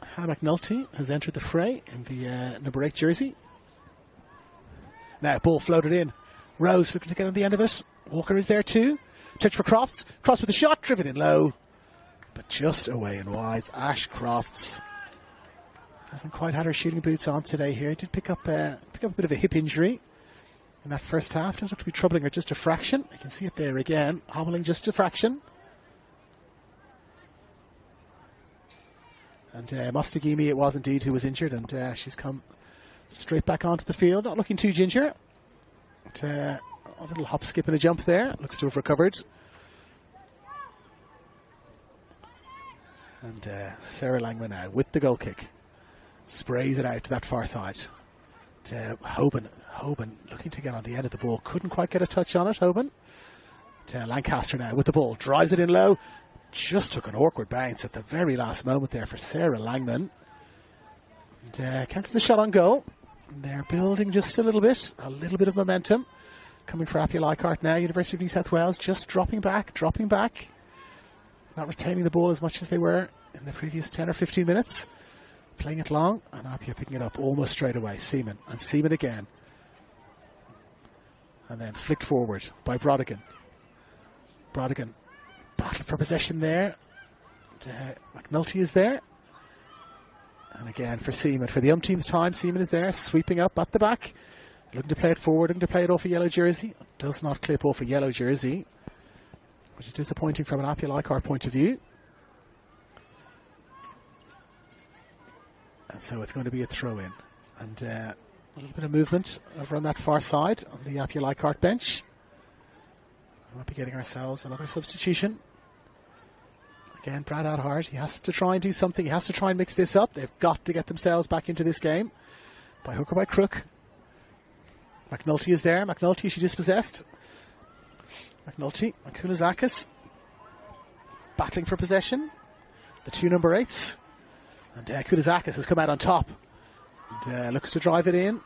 Hannah McNulty has entered the fray in the number 8 jersey. Now, ball floated in. Rose looking to get on the end of it. Walker is there too. Touch for Crofts. Crofts with a shot, driven in low. But just away and wise. Ash Crofts hasn't quite had her shooting boots on today here. Did pick up a bit of a hip injury in that first half. Doesn't look to be troubling her just a fraction. You can see it there again. Hobbling just a fraction. And Mostagimi it was indeed who was injured, and she's come straight back onto the field. Not looking too ginger. But, a little hop, skip and a jump there. Looks to have recovered. And Sarah Langman now with the goal kick. Sprays it out to that far side. Hoban looking to get on the end of the ball. Couldn't quite get a touch on it, Hoban. Lancaster now with the ball. Drives it in low. Just took an awkward bounce at the very last moment there for Sarah Langman. And cancels the shot on goal. They're building just a little bit of momentum. Coming for APIA Leichhardt now. University of New South Wales just dropping back. Not retaining the ball as much as they were in the previous 10 or 15 minutes. Playing it long, and APIA picking it up almost straight away. Seaman, and Seaman again. And then flicked forward by Brodigan. Brodigan, battle for possession there. McNulty is there. And again for Seaman. For the umpteenth time, Seaman is there, sweeping up at the back. Looking to play it forward, looking to play it off a yellow jersey. Does not clip off a yellow jersey, which is disappointing from an APIA Leichhardt point of view. And so it's going to be a throw-in. And a little bit of movement over on that far side on the APIA Leichhardt bench. We might be getting ourselves another substitution. Again, Brad Adhart, he has to try and do something. He has to try and mix this up. They've got to get themselves back into this game. By hook or by crook. McNulty is there. McNulty, she dispossessed. McNulty, Makulazakis. Battling for possession. The two number 8s. And Kulazakis has come out on top. And looks to drive it in.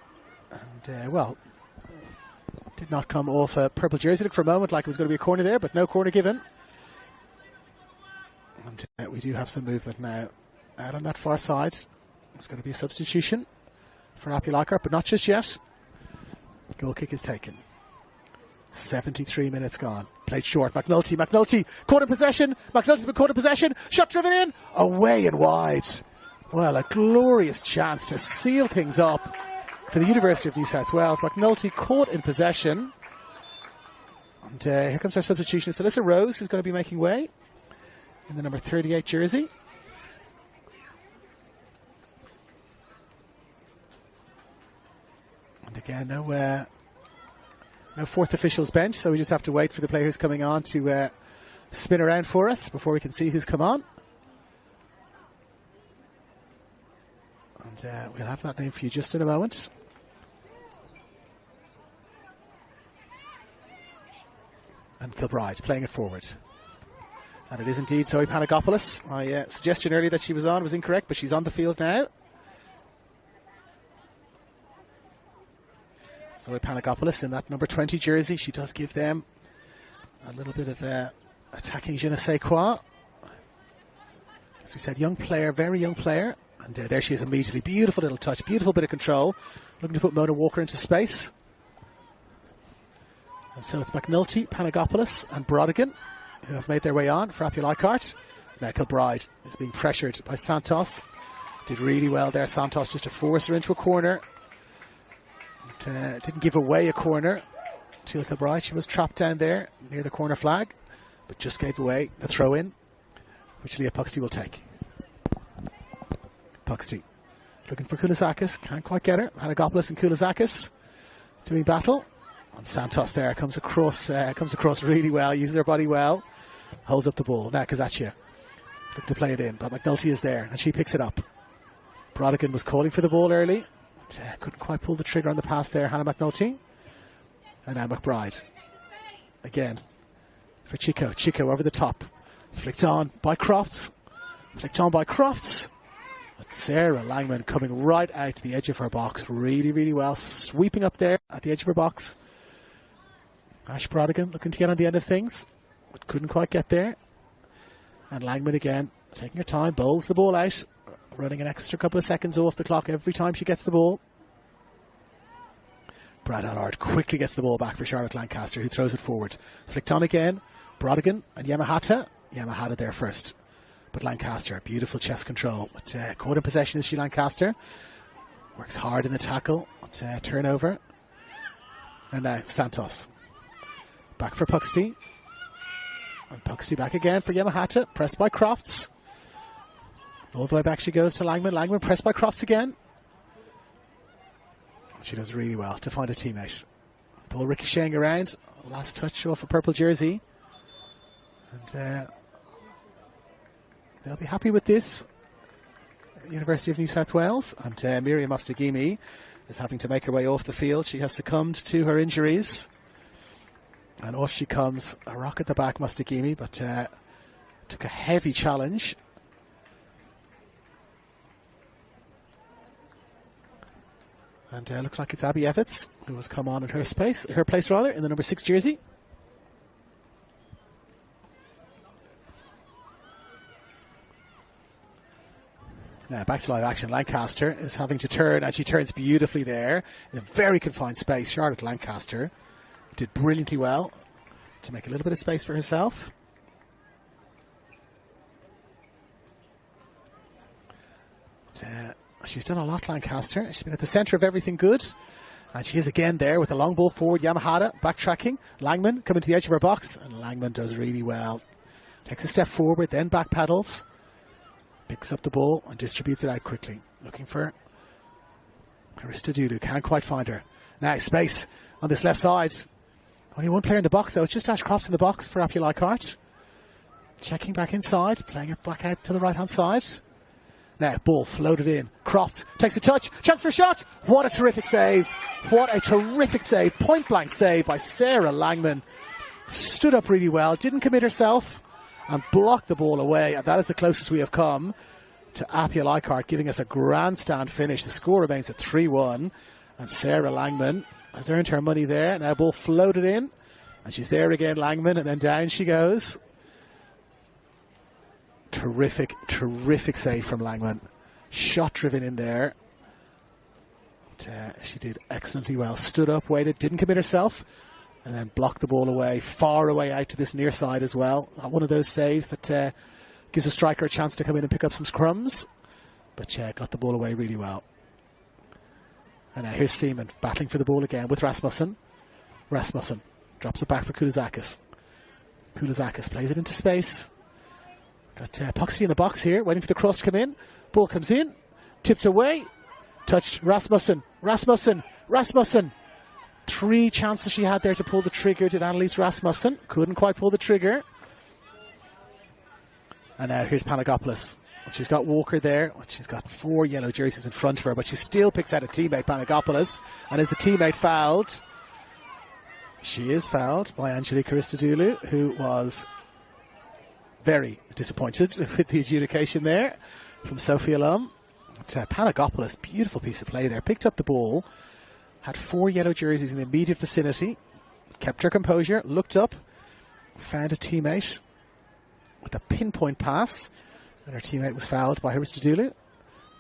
And, well, did not come off a purple jersey. Looked for a moment like it was going to be a corner there, but no corner given. And we do have some movement now out on that far side. It's going to be a substitution for APIA Leichhardt, but not just yet. Goal kick is taken. 73 minutes gone. Played short. McNulty caught in possession. McNulty's been caught in possession. Shot driven in. Away and wide. Well, a glorious chance to seal things up for the University of New South Wales. McNulty caught in possession. And here comes our substitution. It's Alyssa Rose who's going to be making way in the number 38 jersey. And again, no fourth official's bench, so we just have to wait for the players coming on to spin around for us before we can see who's come on. And we'll have that name for you just in a moment. And Kilbride playing it forward. And it is indeed Zoe Panagopoulos. My suggestion earlier that she was on was incorrect, but she's on the field now. Zoe Panagopoulos in that number 20 jersey. She does give them a little bit of attacking je ne sais quoi. As we said, young player, very young player. And there she is immediately. Beautiful little touch, beautiful bit of control. Looking to put Mona Walker into space. And so it's McNulty, Panagopoulos and Brodigan who have made their way on for APIA Leichhardt. Now Kilbride is being pressured by Santos. Did really well there, Santos, just to force her into a corner. Didn't give away a corner. to the right. She was trapped down there near the corner flag, but just gave away the throw in, which Leah Puxty will take. Puxty looking for Koulizakis, can't quite get her. Panagopoulos and Koulizakis doing battle. And Santos there comes across really well, uses her body well, holds up the ball. Now Kazaccia looking to play it in, but McNulty is there and she picks it up. Brodigan was calling for the ball early, but couldn't quite pull the trigger on the pass there, Hannah McNulty. And now McBride again for Chico. Chico over the top, flicked on by Crofts. But Sarah Langman coming right out to the edge of her box, really, really well, sweeping up there at the edge of her box. Ash Brodigan looking to get on the end of things, but couldn't quite get there. And Langman again, taking her time, bowls the ball out, running an extra couple of seconds off the clock every time she gets the ball. Brad Allard quickly gets the ball back for Charlotte Lancaster, who throws it forward. Flicked on again, Brodigan and Yamahata. Yamahata there first. But Lancaster, beautiful chest control. But caught in possession is she, Lancaster. Works hard in the tackle. But, turnover. And now Santos. Back for Puxty. And Puxty back again for Yamahata. Pressed by Crofts. All the way back she goes to Langman. Langman pressed by Crofts again. She does really well to find a teammate. Ball ricocheting around. Last touch off a purple jersey. And they'll be happy with this. University of New South Wales. And Miriam Mostagimi is having to make her way off the field. She has succumbed to her injuries. And off she comes. A rock at the back, Mostagimi, but took a heavy challenge. And looks like it's Abby Evitts who has come on in her place, in the number 6 jersey. Now back to live action. Lancaster is having to turn, and she turns beautifully there in a very confined space. Charlotte Lancaster did brilliantly well to make a little bit of space for herself. She's done a lot, Lancaster. She's been at the centre of everything good. And she is again there with the long ball forward. Yamahata backtracking. Langman coming to the edge of her box. And Langman does really well. Takes a step forward, then back pedals. Picks up the ball and distributes it out quickly. Looking for Aristodulu. Can't quite find her. Now space on this left side. Only one player in the box though. It's just Ash Crofts in the box for APIA Leichhardt. Checking back inside. Playing it back out to the right hand side. Now, ball floated in. Crofts takes a touch. Chance for a shot. What a terrific save. What a terrific save. Point blank save by Sarah Langman. Stood up really well. Didn't commit herself. And blocked the ball away. And that is the closest we have come to APIA Leichhardt giving us a grandstand finish. The score remains at 3-1. And Sarah Langman has earned her money there. Now, ball floated in. And she's there again, Langman. And then down she goes. Terrific, terrific save from Langman. Shot driven in there. But, she did excellently well. Stood up, waited, didn't commit herself, and then blocked the ball away, far away out to this near side as well. Not one of those saves that gives a striker a chance to come in and pick up some scrums. But got the ball away really well. And now here's Seaman battling for the ball again with Rasmussen. Rasmussen drops it back for Koulizakis. Koulizakis plays it into space. Got Puxty in the box here, waiting for the cross to come in. Ball comes in, tipped away, touched Rasmussen. 3 chances she had there to pull the trigger, did Annalise Rasmussen. Couldn't quite pull the trigger. And now here's Panagopoulos. She's got Walker there. She's got 4 yellow jerseys in front of her, but she still picks out a teammate, Panagopoulos. And is the teammate fouled? She is fouled by Angelique Aristodulu, who was very disappointed with the adjudication there from Sophia Lum. Panagopoulos, beautiful piece of play there. Picked up the ball, had 4 yellow jerseys in the immediate vicinity, kept her composure, looked up, found a teammate with a pinpoint pass, and her teammate was fouled by Aristodulu.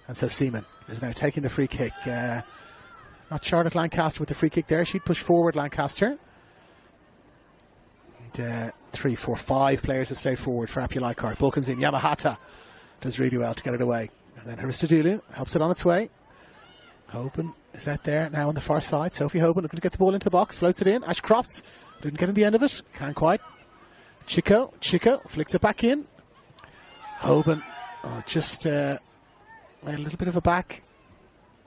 And so Seaman is now taking the free kick. Not Charlotte Lancaster with the free kick there. She'd push forward Lancaster. 3, 4, 5 players have stayed forward for APIA Leichhardt. Ball comes in. Yamahata does really well to get it away. And then Aristodulu helps it on its way. Hoping is out there now on the far side. Sophie Hoban looking to get the ball into the box, floats it in. Ash Crofts didn't get in the end of it, can't quite. Chico flicks it back in. Hoban just a little bit of a back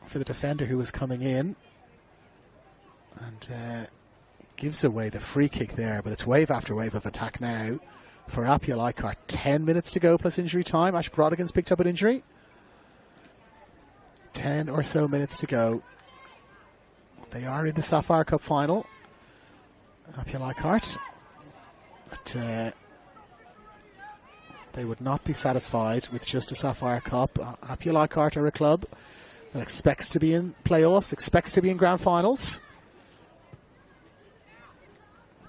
for the defender who was coming in, and gives away the free kick there, but it's wave after wave of attack now for APIA Leichhardt. 10 minutes to go plus injury time. Ash Brodigan's picked up an injury. 10 or so minutes to go. They are in the Sapphire Cup final, APIA Leichhardt, but they would not be satisfied with just a Sapphire Cup. APIA Leichhardt are a club that expects to be in playoffs, expects to be in grand finals.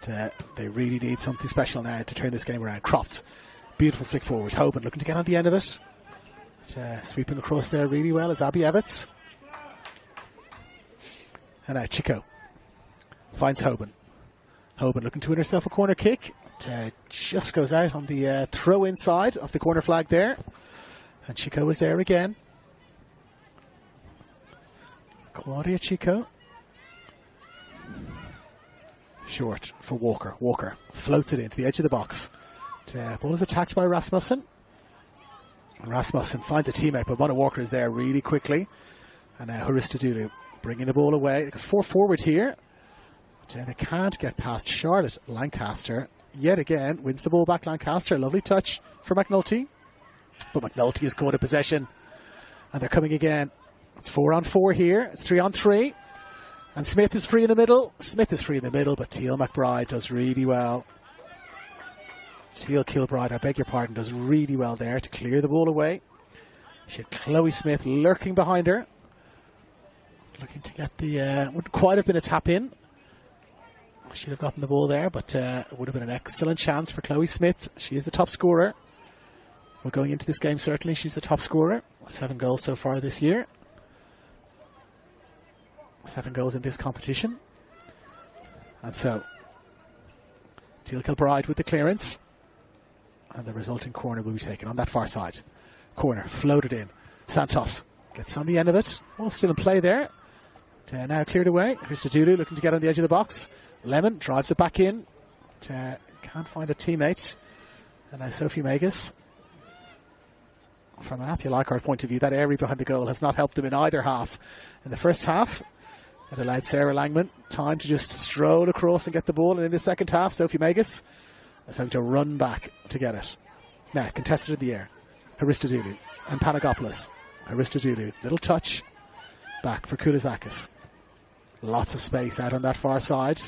But, they really need something special now to turn this game around. Crofts, beautiful flick forward. Hoban looking to get on the end of it. But, sweeping across there really well is Abby Evans. And now Chico finds Hoban. Hoban looking to win herself a corner kick. It just goes out on the throw inside of the corner flag there. And Chico is there again. Claudia Chico. Short for Walker. Walker floats it into the edge of the box. Ball is attacked by Rasmussen. Rasmussen finds a teammate, but Mona Walker is there really quickly. And now Haristadulu bringing the ball away. 4 forward here. But, they can't get past Charlotte. Lancaster yet again wins the ball back. Lancaster, lovely touch for McNulty. But McNulty is caught in possession. And they're coming again. It's 4 on 4 here. It's 3 on 3. And Smith is free in the middle. Smith is free in the middle, but Teal McBride does really well. Teal Kilbride, I beg your pardon, does really well there to clear the ball away. She had Chloe Smith lurking behind her. Looking to get the... wouldn't quite have been a tap in. She'd have gotten the ball there, but it would have been an excellent chance for Chloe Smith. She is the top scorer. Well, going into this game, certainly she's the top scorer. 7 goals so far this year. 7 goals in this competition. And so, Teal Kilbride with the clearance. And the resulting corner will be taken on that far side. Corner floated in. Santos gets on the end of it. Ball still in play there. Now cleared away. Christodoulou looking to get on the edge of the box. Lemon drives it back in. Can't find a teammate. And now Sophie Magus. From an APIA Leichhardt point of view, that area behind the goal has not helped them in either half. In the first half, it allowed Sarah Langman time to just stroll across and get the ball. And in the second half, Sophie Magus is having to run back to get it. Now, contested in the air. Haristadulu and Panagopoulos. Haristadulu, little touch. Back for Koulizakis. Lots of space out on that far side.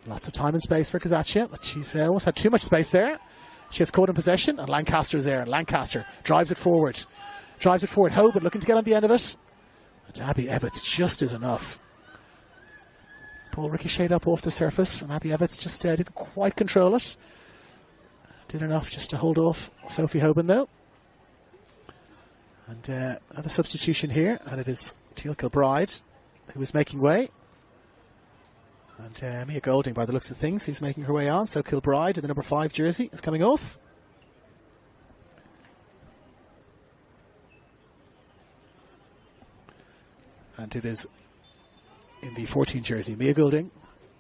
Lots of time and space for Kazaccia, but she's almost had too much space there. She has caught in possession, and Lancaster's there. And Lancaster drives it forward. Hoban looking to get on the end of it. But Abby Evans just is enough. Ball ricocheted up off the surface, and Abby Evans just didn't quite control it. Did enough just to hold off Sophie Hoban, though. And another substitution here, and it is Teal Kilbride who is making way. And Mia Golding, by the looks of things, who's making her way on. So Kilbride in the number 5 jersey is coming off. And it is in the 14 jersey, Mia Golding,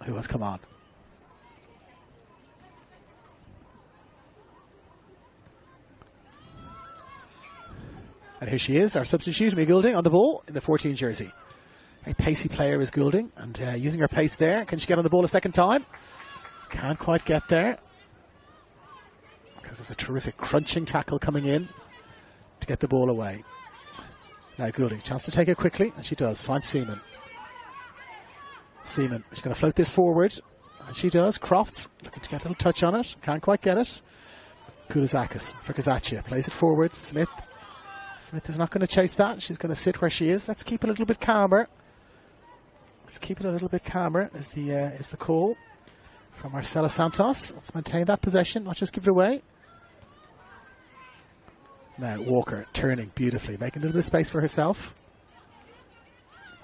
who has come on. And here she is, our substitute, Mia Goulding, on the ball in the 14 jersey. Very pacey player is Goulding, and using her pace there. Can she get on the ball a second time? Can't quite get there. Because there's a terrific crunching tackle coming in to get the ball away. Now Goulding, chance to take it quickly, and she does. Finds Seaman. She's going to float this forward, and she does. Crofts, looking to get a little touch on it. Can't quite get it. Koulizakis for Kazaccia. Plays it forward. Smith is not going to chase that. She's going to sit where she is. Let's keep it a little bit calmer. Is the call from Marcela Santos. Let's maintain that possession, not just give it away. Now Walker turning beautifully, making a little bit of space for herself.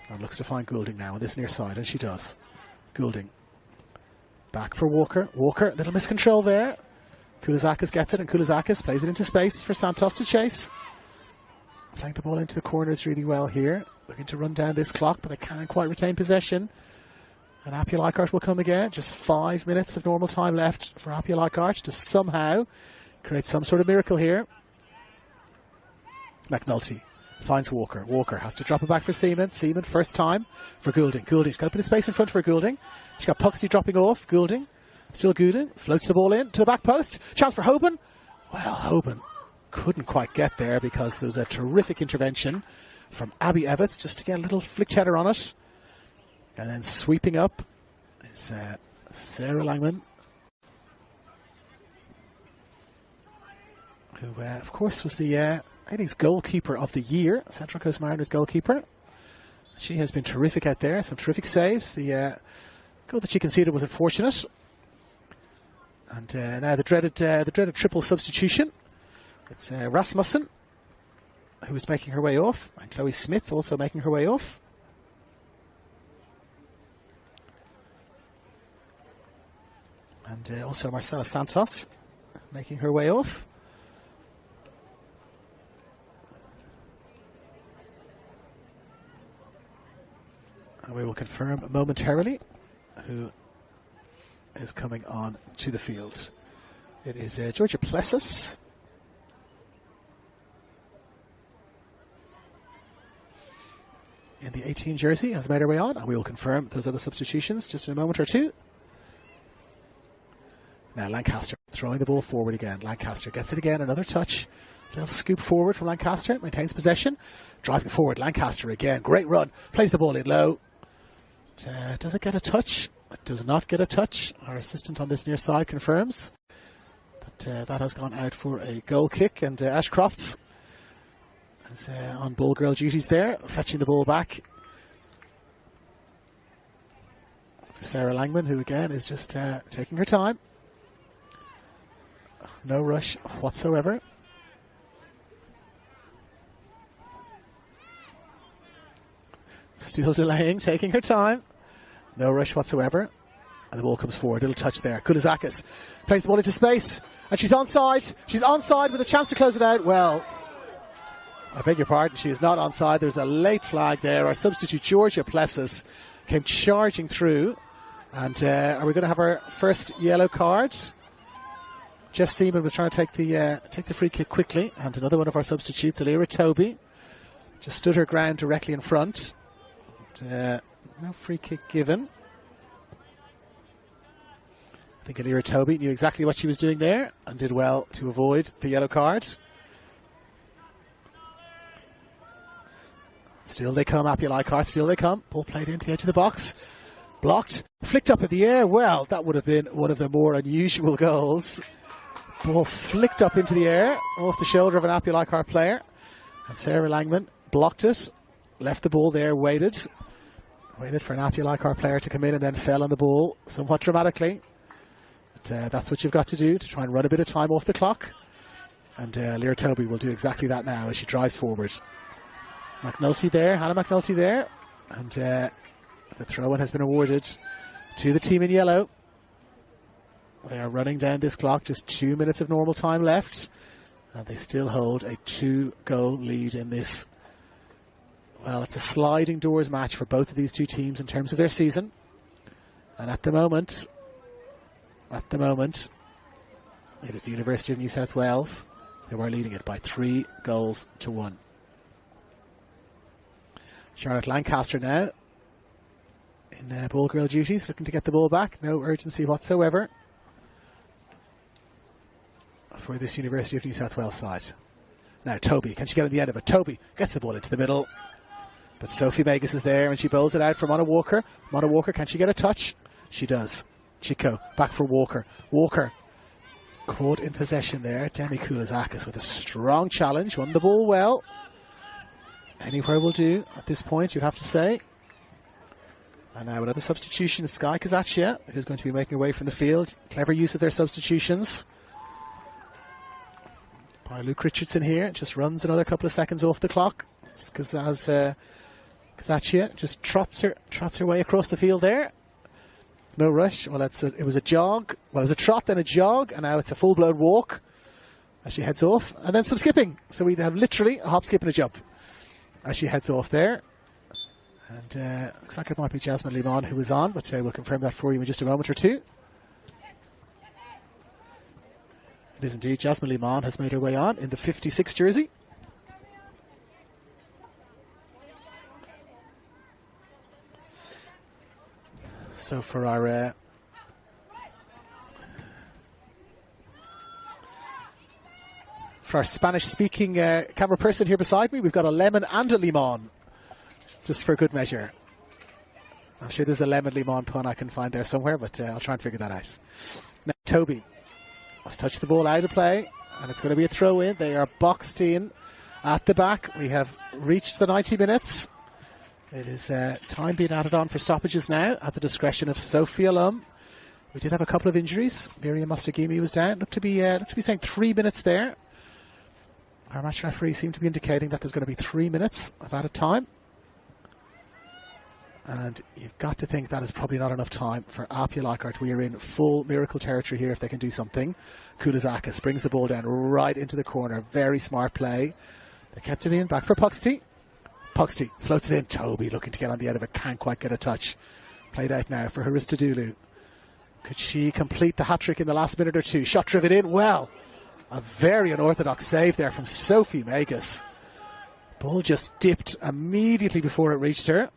And looks to find Goulding now on this near side, and she does. Goulding back for Walker. Walker, little miscontrol there. Koulizakis gets it, and Koulizakis plays it into space for Santos to chase. Playing the ball into the corners really well here. Looking to run down this clock, but they can't quite retain possession. And APIA Leichhardt will come again. Just 5 minutes of normal time left for APIA Leichhardt to somehow create some sort of miracle here. McNulty finds Walker. Walker has to drop it back for Seaman. Seaman first time for Goulding. Goulding's got a bit of space in front for Goulding. She's got Puxty dropping off. Goulding, still Goulding, floats the ball in to the back post. Chance for Hoban. Well, Hoban couldn't quite get there because there was a terrific intervention from Abby Evans just to get a little flick cheddar on it. And then sweeping up is Sarah Langman, who, of course, was the I think goalkeeper of the year, Central Coast Mariners goalkeeper. She has been terrific out there, some terrific saves. The goal that she conceded was unfortunate. And now the dreaded triple substitution. It's Rasmussen, who is making her way off, and Chloe Smith also making her way off. And also Marcela Santos making her way off. And we will confirm momentarily who is coming on to the field. It is Georgia Plessis. In the 18 jersey has made her way on, and we will confirm those other substitutions just in a moment or two. Now Lancaster throwing the ball forward again. Lancaster gets it again, another touch. A little scoop forward from Lancaster, maintains possession. Driving forward, Lancaster again, great run. Plays the ball in low. Does it get a touch? It does not get a touch. Our assistant on this near side confirms that that has gone out for a goal kick, and Ashcrofts is on ball girl duties there, fetching the ball back for Sarah Langman, who again is just taking her time. No rush whatsoever. Still delaying, taking her time. No rush whatsoever. And the ball comes forward. Little touch there. Kulizakis plays the ball into space. And she's onside. She's onside with a chance to close it out. Well, I beg your pardon. She is not onside. There's a late flag there. Our substitute, Georgia Plessis, came charging through. And are we going to have our first yellow card? Jess Seaman was trying to take the free kick quickly. And another one of our substitutes, Alira Toby, just stood her ground directly in front. And, no free kick given. I think Alira Toby knew exactly what she was doing there and did well to avoid the yellow card. Still they come, APIA Leichhardt, still they come. Ball played into the edge of the box. Blocked, flicked up in the air. Well, that would have been one of the more unusual goals. Ball flicked up into the air off the shoulder of an APIA Leichhardt player. And Sarah Langman blocked it, left the ball there, waited for an APIA Leichhardt player to come in and then fell on the ball somewhat dramatically. But that's what you've got to do to try and run a bit of time off the clock. And Lyra Toby will do exactly that now as she drives forward. McNulty there, Hannah McNulty there. And the throw-in has been awarded to the team in yellow. They are running down this clock, just 2 minutes of normal time left. And they still hold a 2-goal lead in this. Well, it's a sliding doors match for both of these two teams in terms of their season. And at the moment, it is the University of New South Wales who are leading it by 3-1. Charlotte Lancaster now in ball girl duties, looking to get the ball back. No urgency whatsoever for this University of New South Wales side. Now Toby, can she get on the end of it? Toby gets the ball into the middle. But Sophie Magus is there and she bowls it out for Mona Walker. Mona Walker, can she get a touch? She does. Chico, back for Walker. Walker, caught in possession there. Demi Kulizakis with a strong challenge. Won the ball well. Anywhere will do at this point, you have to say. And now another substitution, Sky Kazachia, who's going to be making her way from the field. Clever use of their substitutions. By Luke Richardson here. Just runs another couple of seconds off the clock. Kazachia just trots her way across the field there. No rush. Well, it was a jog. Well, it was a trot, then a jog, and now it's a full-blown walk. as she heads off, and then some skipping. So we have literally a hop, skip and a jump as she heads off there. And looks like it might be Jasmine Limon who was on, but we'll confirm that for you in just a moment or two. It is indeed Jasmine Limon has made her way on in the 56 jersey. So for our Spanish-speaking camera person here beside me, we've got a lemon and a limon, just for good measure. I'm sure there's a lemon limon pun I can find there somewhere, but I'll try and figure that out. Now, Toby has touched the ball out of play, and it's going to be a throw-in. They are boxed in at the back. We have reached the 90 minutes. It is time being added on for stoppages now at the discretion of Sophia Lum. We did have a couple of injuries. Miriam Mustagimi was down. Looked to be saying 3 minutes there. Our match referee seemed to be indicating that there's going to be 3 minutes of added time. And you've got to think that is probably not enough time for APIA Leichhardt. We are in full miracle territory here if they can do something. Koulizakis brings the ball down right into the corner. Very smart play. They kept it in. Back for Puxty. Puxty floats it in. Toby looking to get on the end of it. Can't quite get a touch. Played out now for Haristadulu. Could she complete the hat-trick in the last minute or two? Shot driven in. Well, a very unorthodox save there from Sophie Magus. Ball just dipped immediately before it reached her.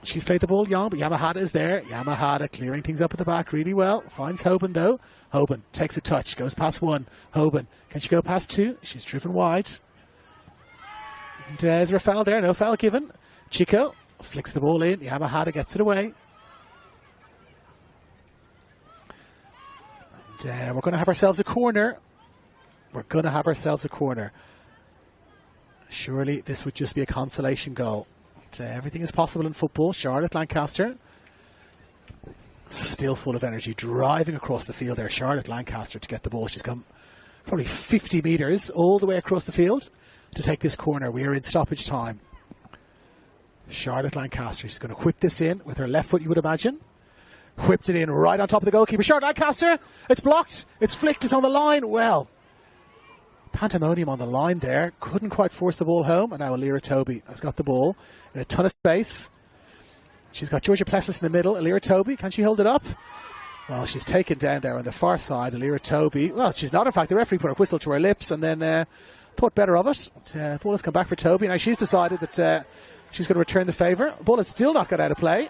She's played the ball young, but Yamahata is there. Yamahata clearing things up at the back really well. Finds Hoban though. Hoban takes a touch, goes past one. Hoban, can she go past two? She's driven wide. And is there a foul there? No foul given. Chico flicks the ball in. Yamahata gets it away. And we're going to have ourselves a corner. We're going to have ourselves a corner. Surely this would just be a consolation goal. Everything is possible in football. Charlotte Lancaster still full of energy, driving across the field there. Charlotte Lancaster to get the ball. She's come probably 50 metres all the way across the field to take this corner. We are in stoppage time. Charlotte Lancaster, she's going to whip this in with her left foot, you would imagine. Whipped it in right on top of the goalkeeper. Charlotte Lancaster, it's blocked, it's flicked, it's on the line. Well, pandemonium on the line there. Couldn't quite force the ball home. And now Alira Toby has got the ball in a ton of space. She's got Georgia Plessis in the middle. Alira Toby, can she hold it up? Well, she's taken down there on the far side. Alira Toby, well, she's not. In fact, the referee put her whistle to her lips and then thought better of it. Ball has come back for Toby. Now she's decided that she's going to return the favour. Ball has still not got out of play.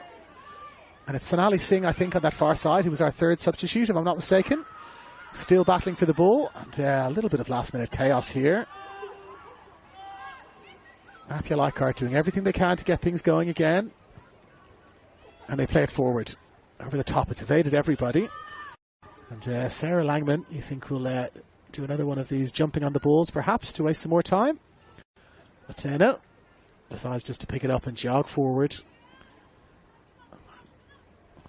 And it's Sonali Singh, I think, on that far side, who was our third substitute, if I'm not mistaken. Still battling for the ball, and a little bit of last-minute chaos here. APIA Leichhardt doing everything they can to get things going again. And they play it forward. Over the top, it's evaded everybody. And Sarah Langman, you think, will do another one of these jumping on the balls, perhaps, to waste some more time. But no, decides just to pick it up and jog forward.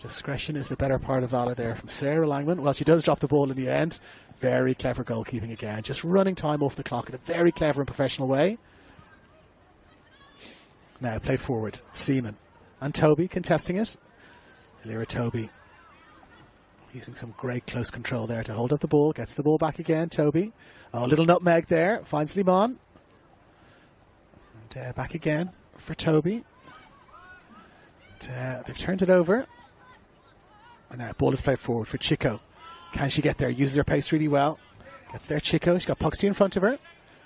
Discretion is the better part of valor there from Sarah Langman. Well, she does drop the ball in the end. Very clever goalkeeping again. Just running time off the clock in a very clever and professional way. Now play forward. Seaman and Toby contesting it. Alira Toby using some great close control there to hold up the ball. Gets the ball back again. Toby. Oh, a little nutmeg there. Finds Limon. And back again for Toby. They've turned it over. And now ball is played forward for Chico. Can she get there? Uses her pace really well. Gets there, Chico. She's got Puxty in front of her.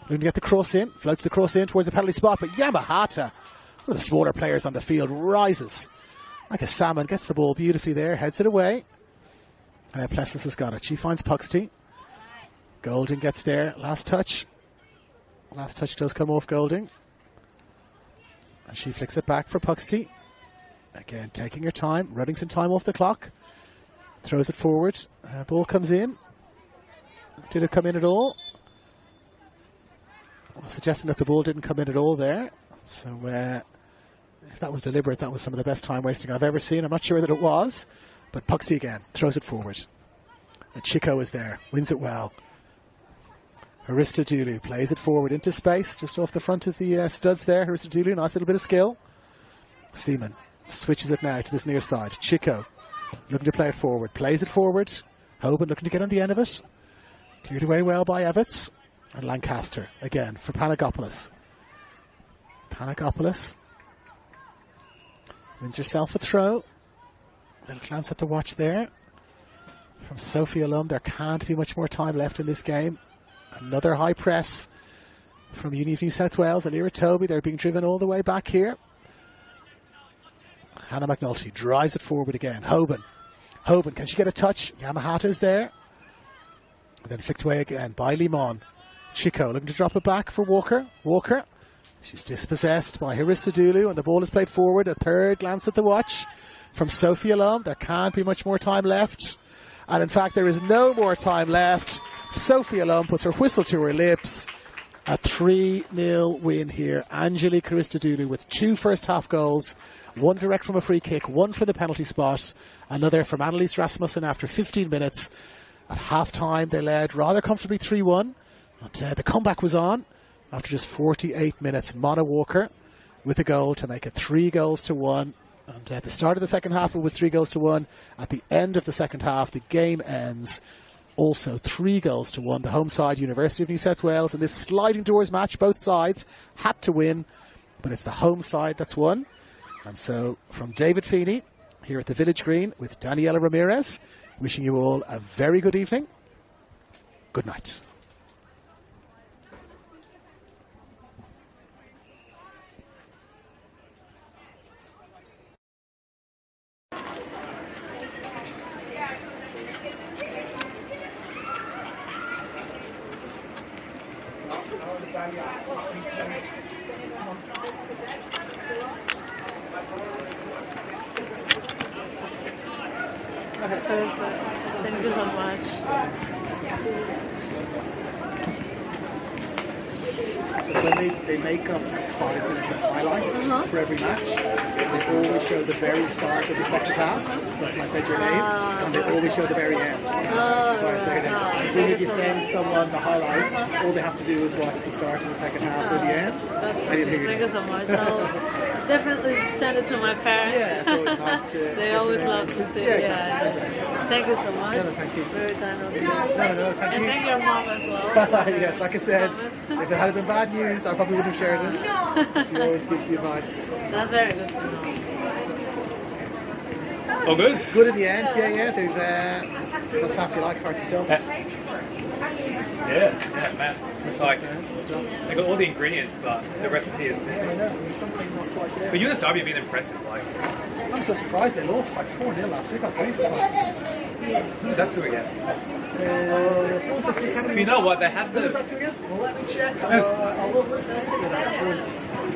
Looking to get the cross in. Floats the cross in towards the penalty spot. But Yamahata, one of the smaller players on the field, rises like a salmon. Gets the ball beautifully there. Heads it away. And now Plessis has got it. She finds Puxty. Golding gets there. Last touch. Last touch does come off Golding. And she flicks it back for Puxty. Again, taking her time. Running some time off the clock. Throws it forward. Ball comes in. Did it come in at all? I'm suggesting that the ball didn't come in at all there. So if that was deliberate, that was some of the best time wasting I've ever seen. I'm not sure that it was. But Puxty again throws it forward. And Chico is there. Wins it well. Haristadulu plays it forward into space. Just off the front of the studs there. Haristadulu, nice little bit of skill. Seaman switches it now to this near side. Chico looking to play it forward. Plays it forward. Hoban looking to get on the end of it. Cleared away well by Evans. And Lancaster again for Panagopoulos. Panagopoulos wins herself a throw. Little glance at the watch there. From Sophie Alum, there can't be much more time left in this game. Another high press from Uni of New South Wales. Alira Toby, they're being driven all the way back here. Hannah McNulty drives it forward again. Hoban, can she get a touch? Yamahata's there. And then flicked away again by Limon. Chico looking to drop it back for Walker. She's dispossessed by Aristodulu, and the ball is played forward. A third glance at the watch from Sophie Alum. There can't be much more time left. And in fact, there is no more time left. Sophie Alum puts her whistle to her lips. A 3-0 win here. Angelique Aristodulu with 2 first-half goals. 1 direct from a free kick, 1 from the penalty spot. Another from Annalise Rasmussen after 15 minutes. At half-time, they led rather comfortably 3-1. But the comeback was on after just 48 minutes. Mona Walker with a goal to make it 3-1. And at the start of the second half, it was 3-1. At the end of the second half, the game ends also 3-1. The home side, University of New South Wales, in this sliding doors match, both sides had to win, but it's the home side that's won. And so from David Feeney here at the Village Green with Daniela Ramirez, wishing you all a very good evening. Good night. Thank you so much. So when they make up 5 minutes of highlights for every match, they always show the very start of the second half. So that's why I said your name. And they always show the very end. That's why I said your name. So if you send someone the highlights, all they have to do is watch the start of the second half or the end. I didn't hear you. Thank you so much. I'll definitely send it to my parents. Yeah, it's always nice to... They always love to see it. Yeah, exactly. Thank you so much. No, thank you. Very kind of you. No, thank you. And thank your mom as well. Yes, like I said, if it had been bad news, I probably wouldn't have shared it. She always gives the advice. That's very good to know. All good? Good in the end, yeah. They've got APIA Leichhardt stuffed. Yeah, man. It's like they got all the ingredients, but the recipe is missing. There's something not quite there. But UNSW have been impressive. Like, I'm so surprised they lost by 4-0 last week. I'm very surprised. who's that to again? What was the You know what? They had What was the. that to again? Well, let me check.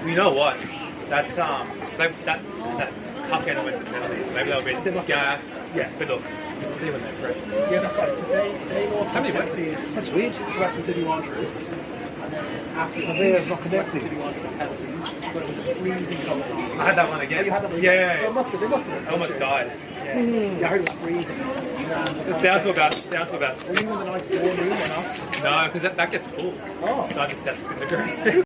You know what? That cup game went to penalties. Maybe they'll be gassed. Yeah. But look, we'll see when they're fresh. Yeah, that's right. So they lost How many penalties. That's weird. To Western City Wanderers. And then after Western City Wanderers penalties, but it was a freezing cold. I had that one again. You had that one? Yeah. So they must have. I almost died. Yeah. Yeah, I heard it was freezing. It's down to about. Were you in the nice warm room or not? No, because that gets full. Oh. So I just sat in the ground.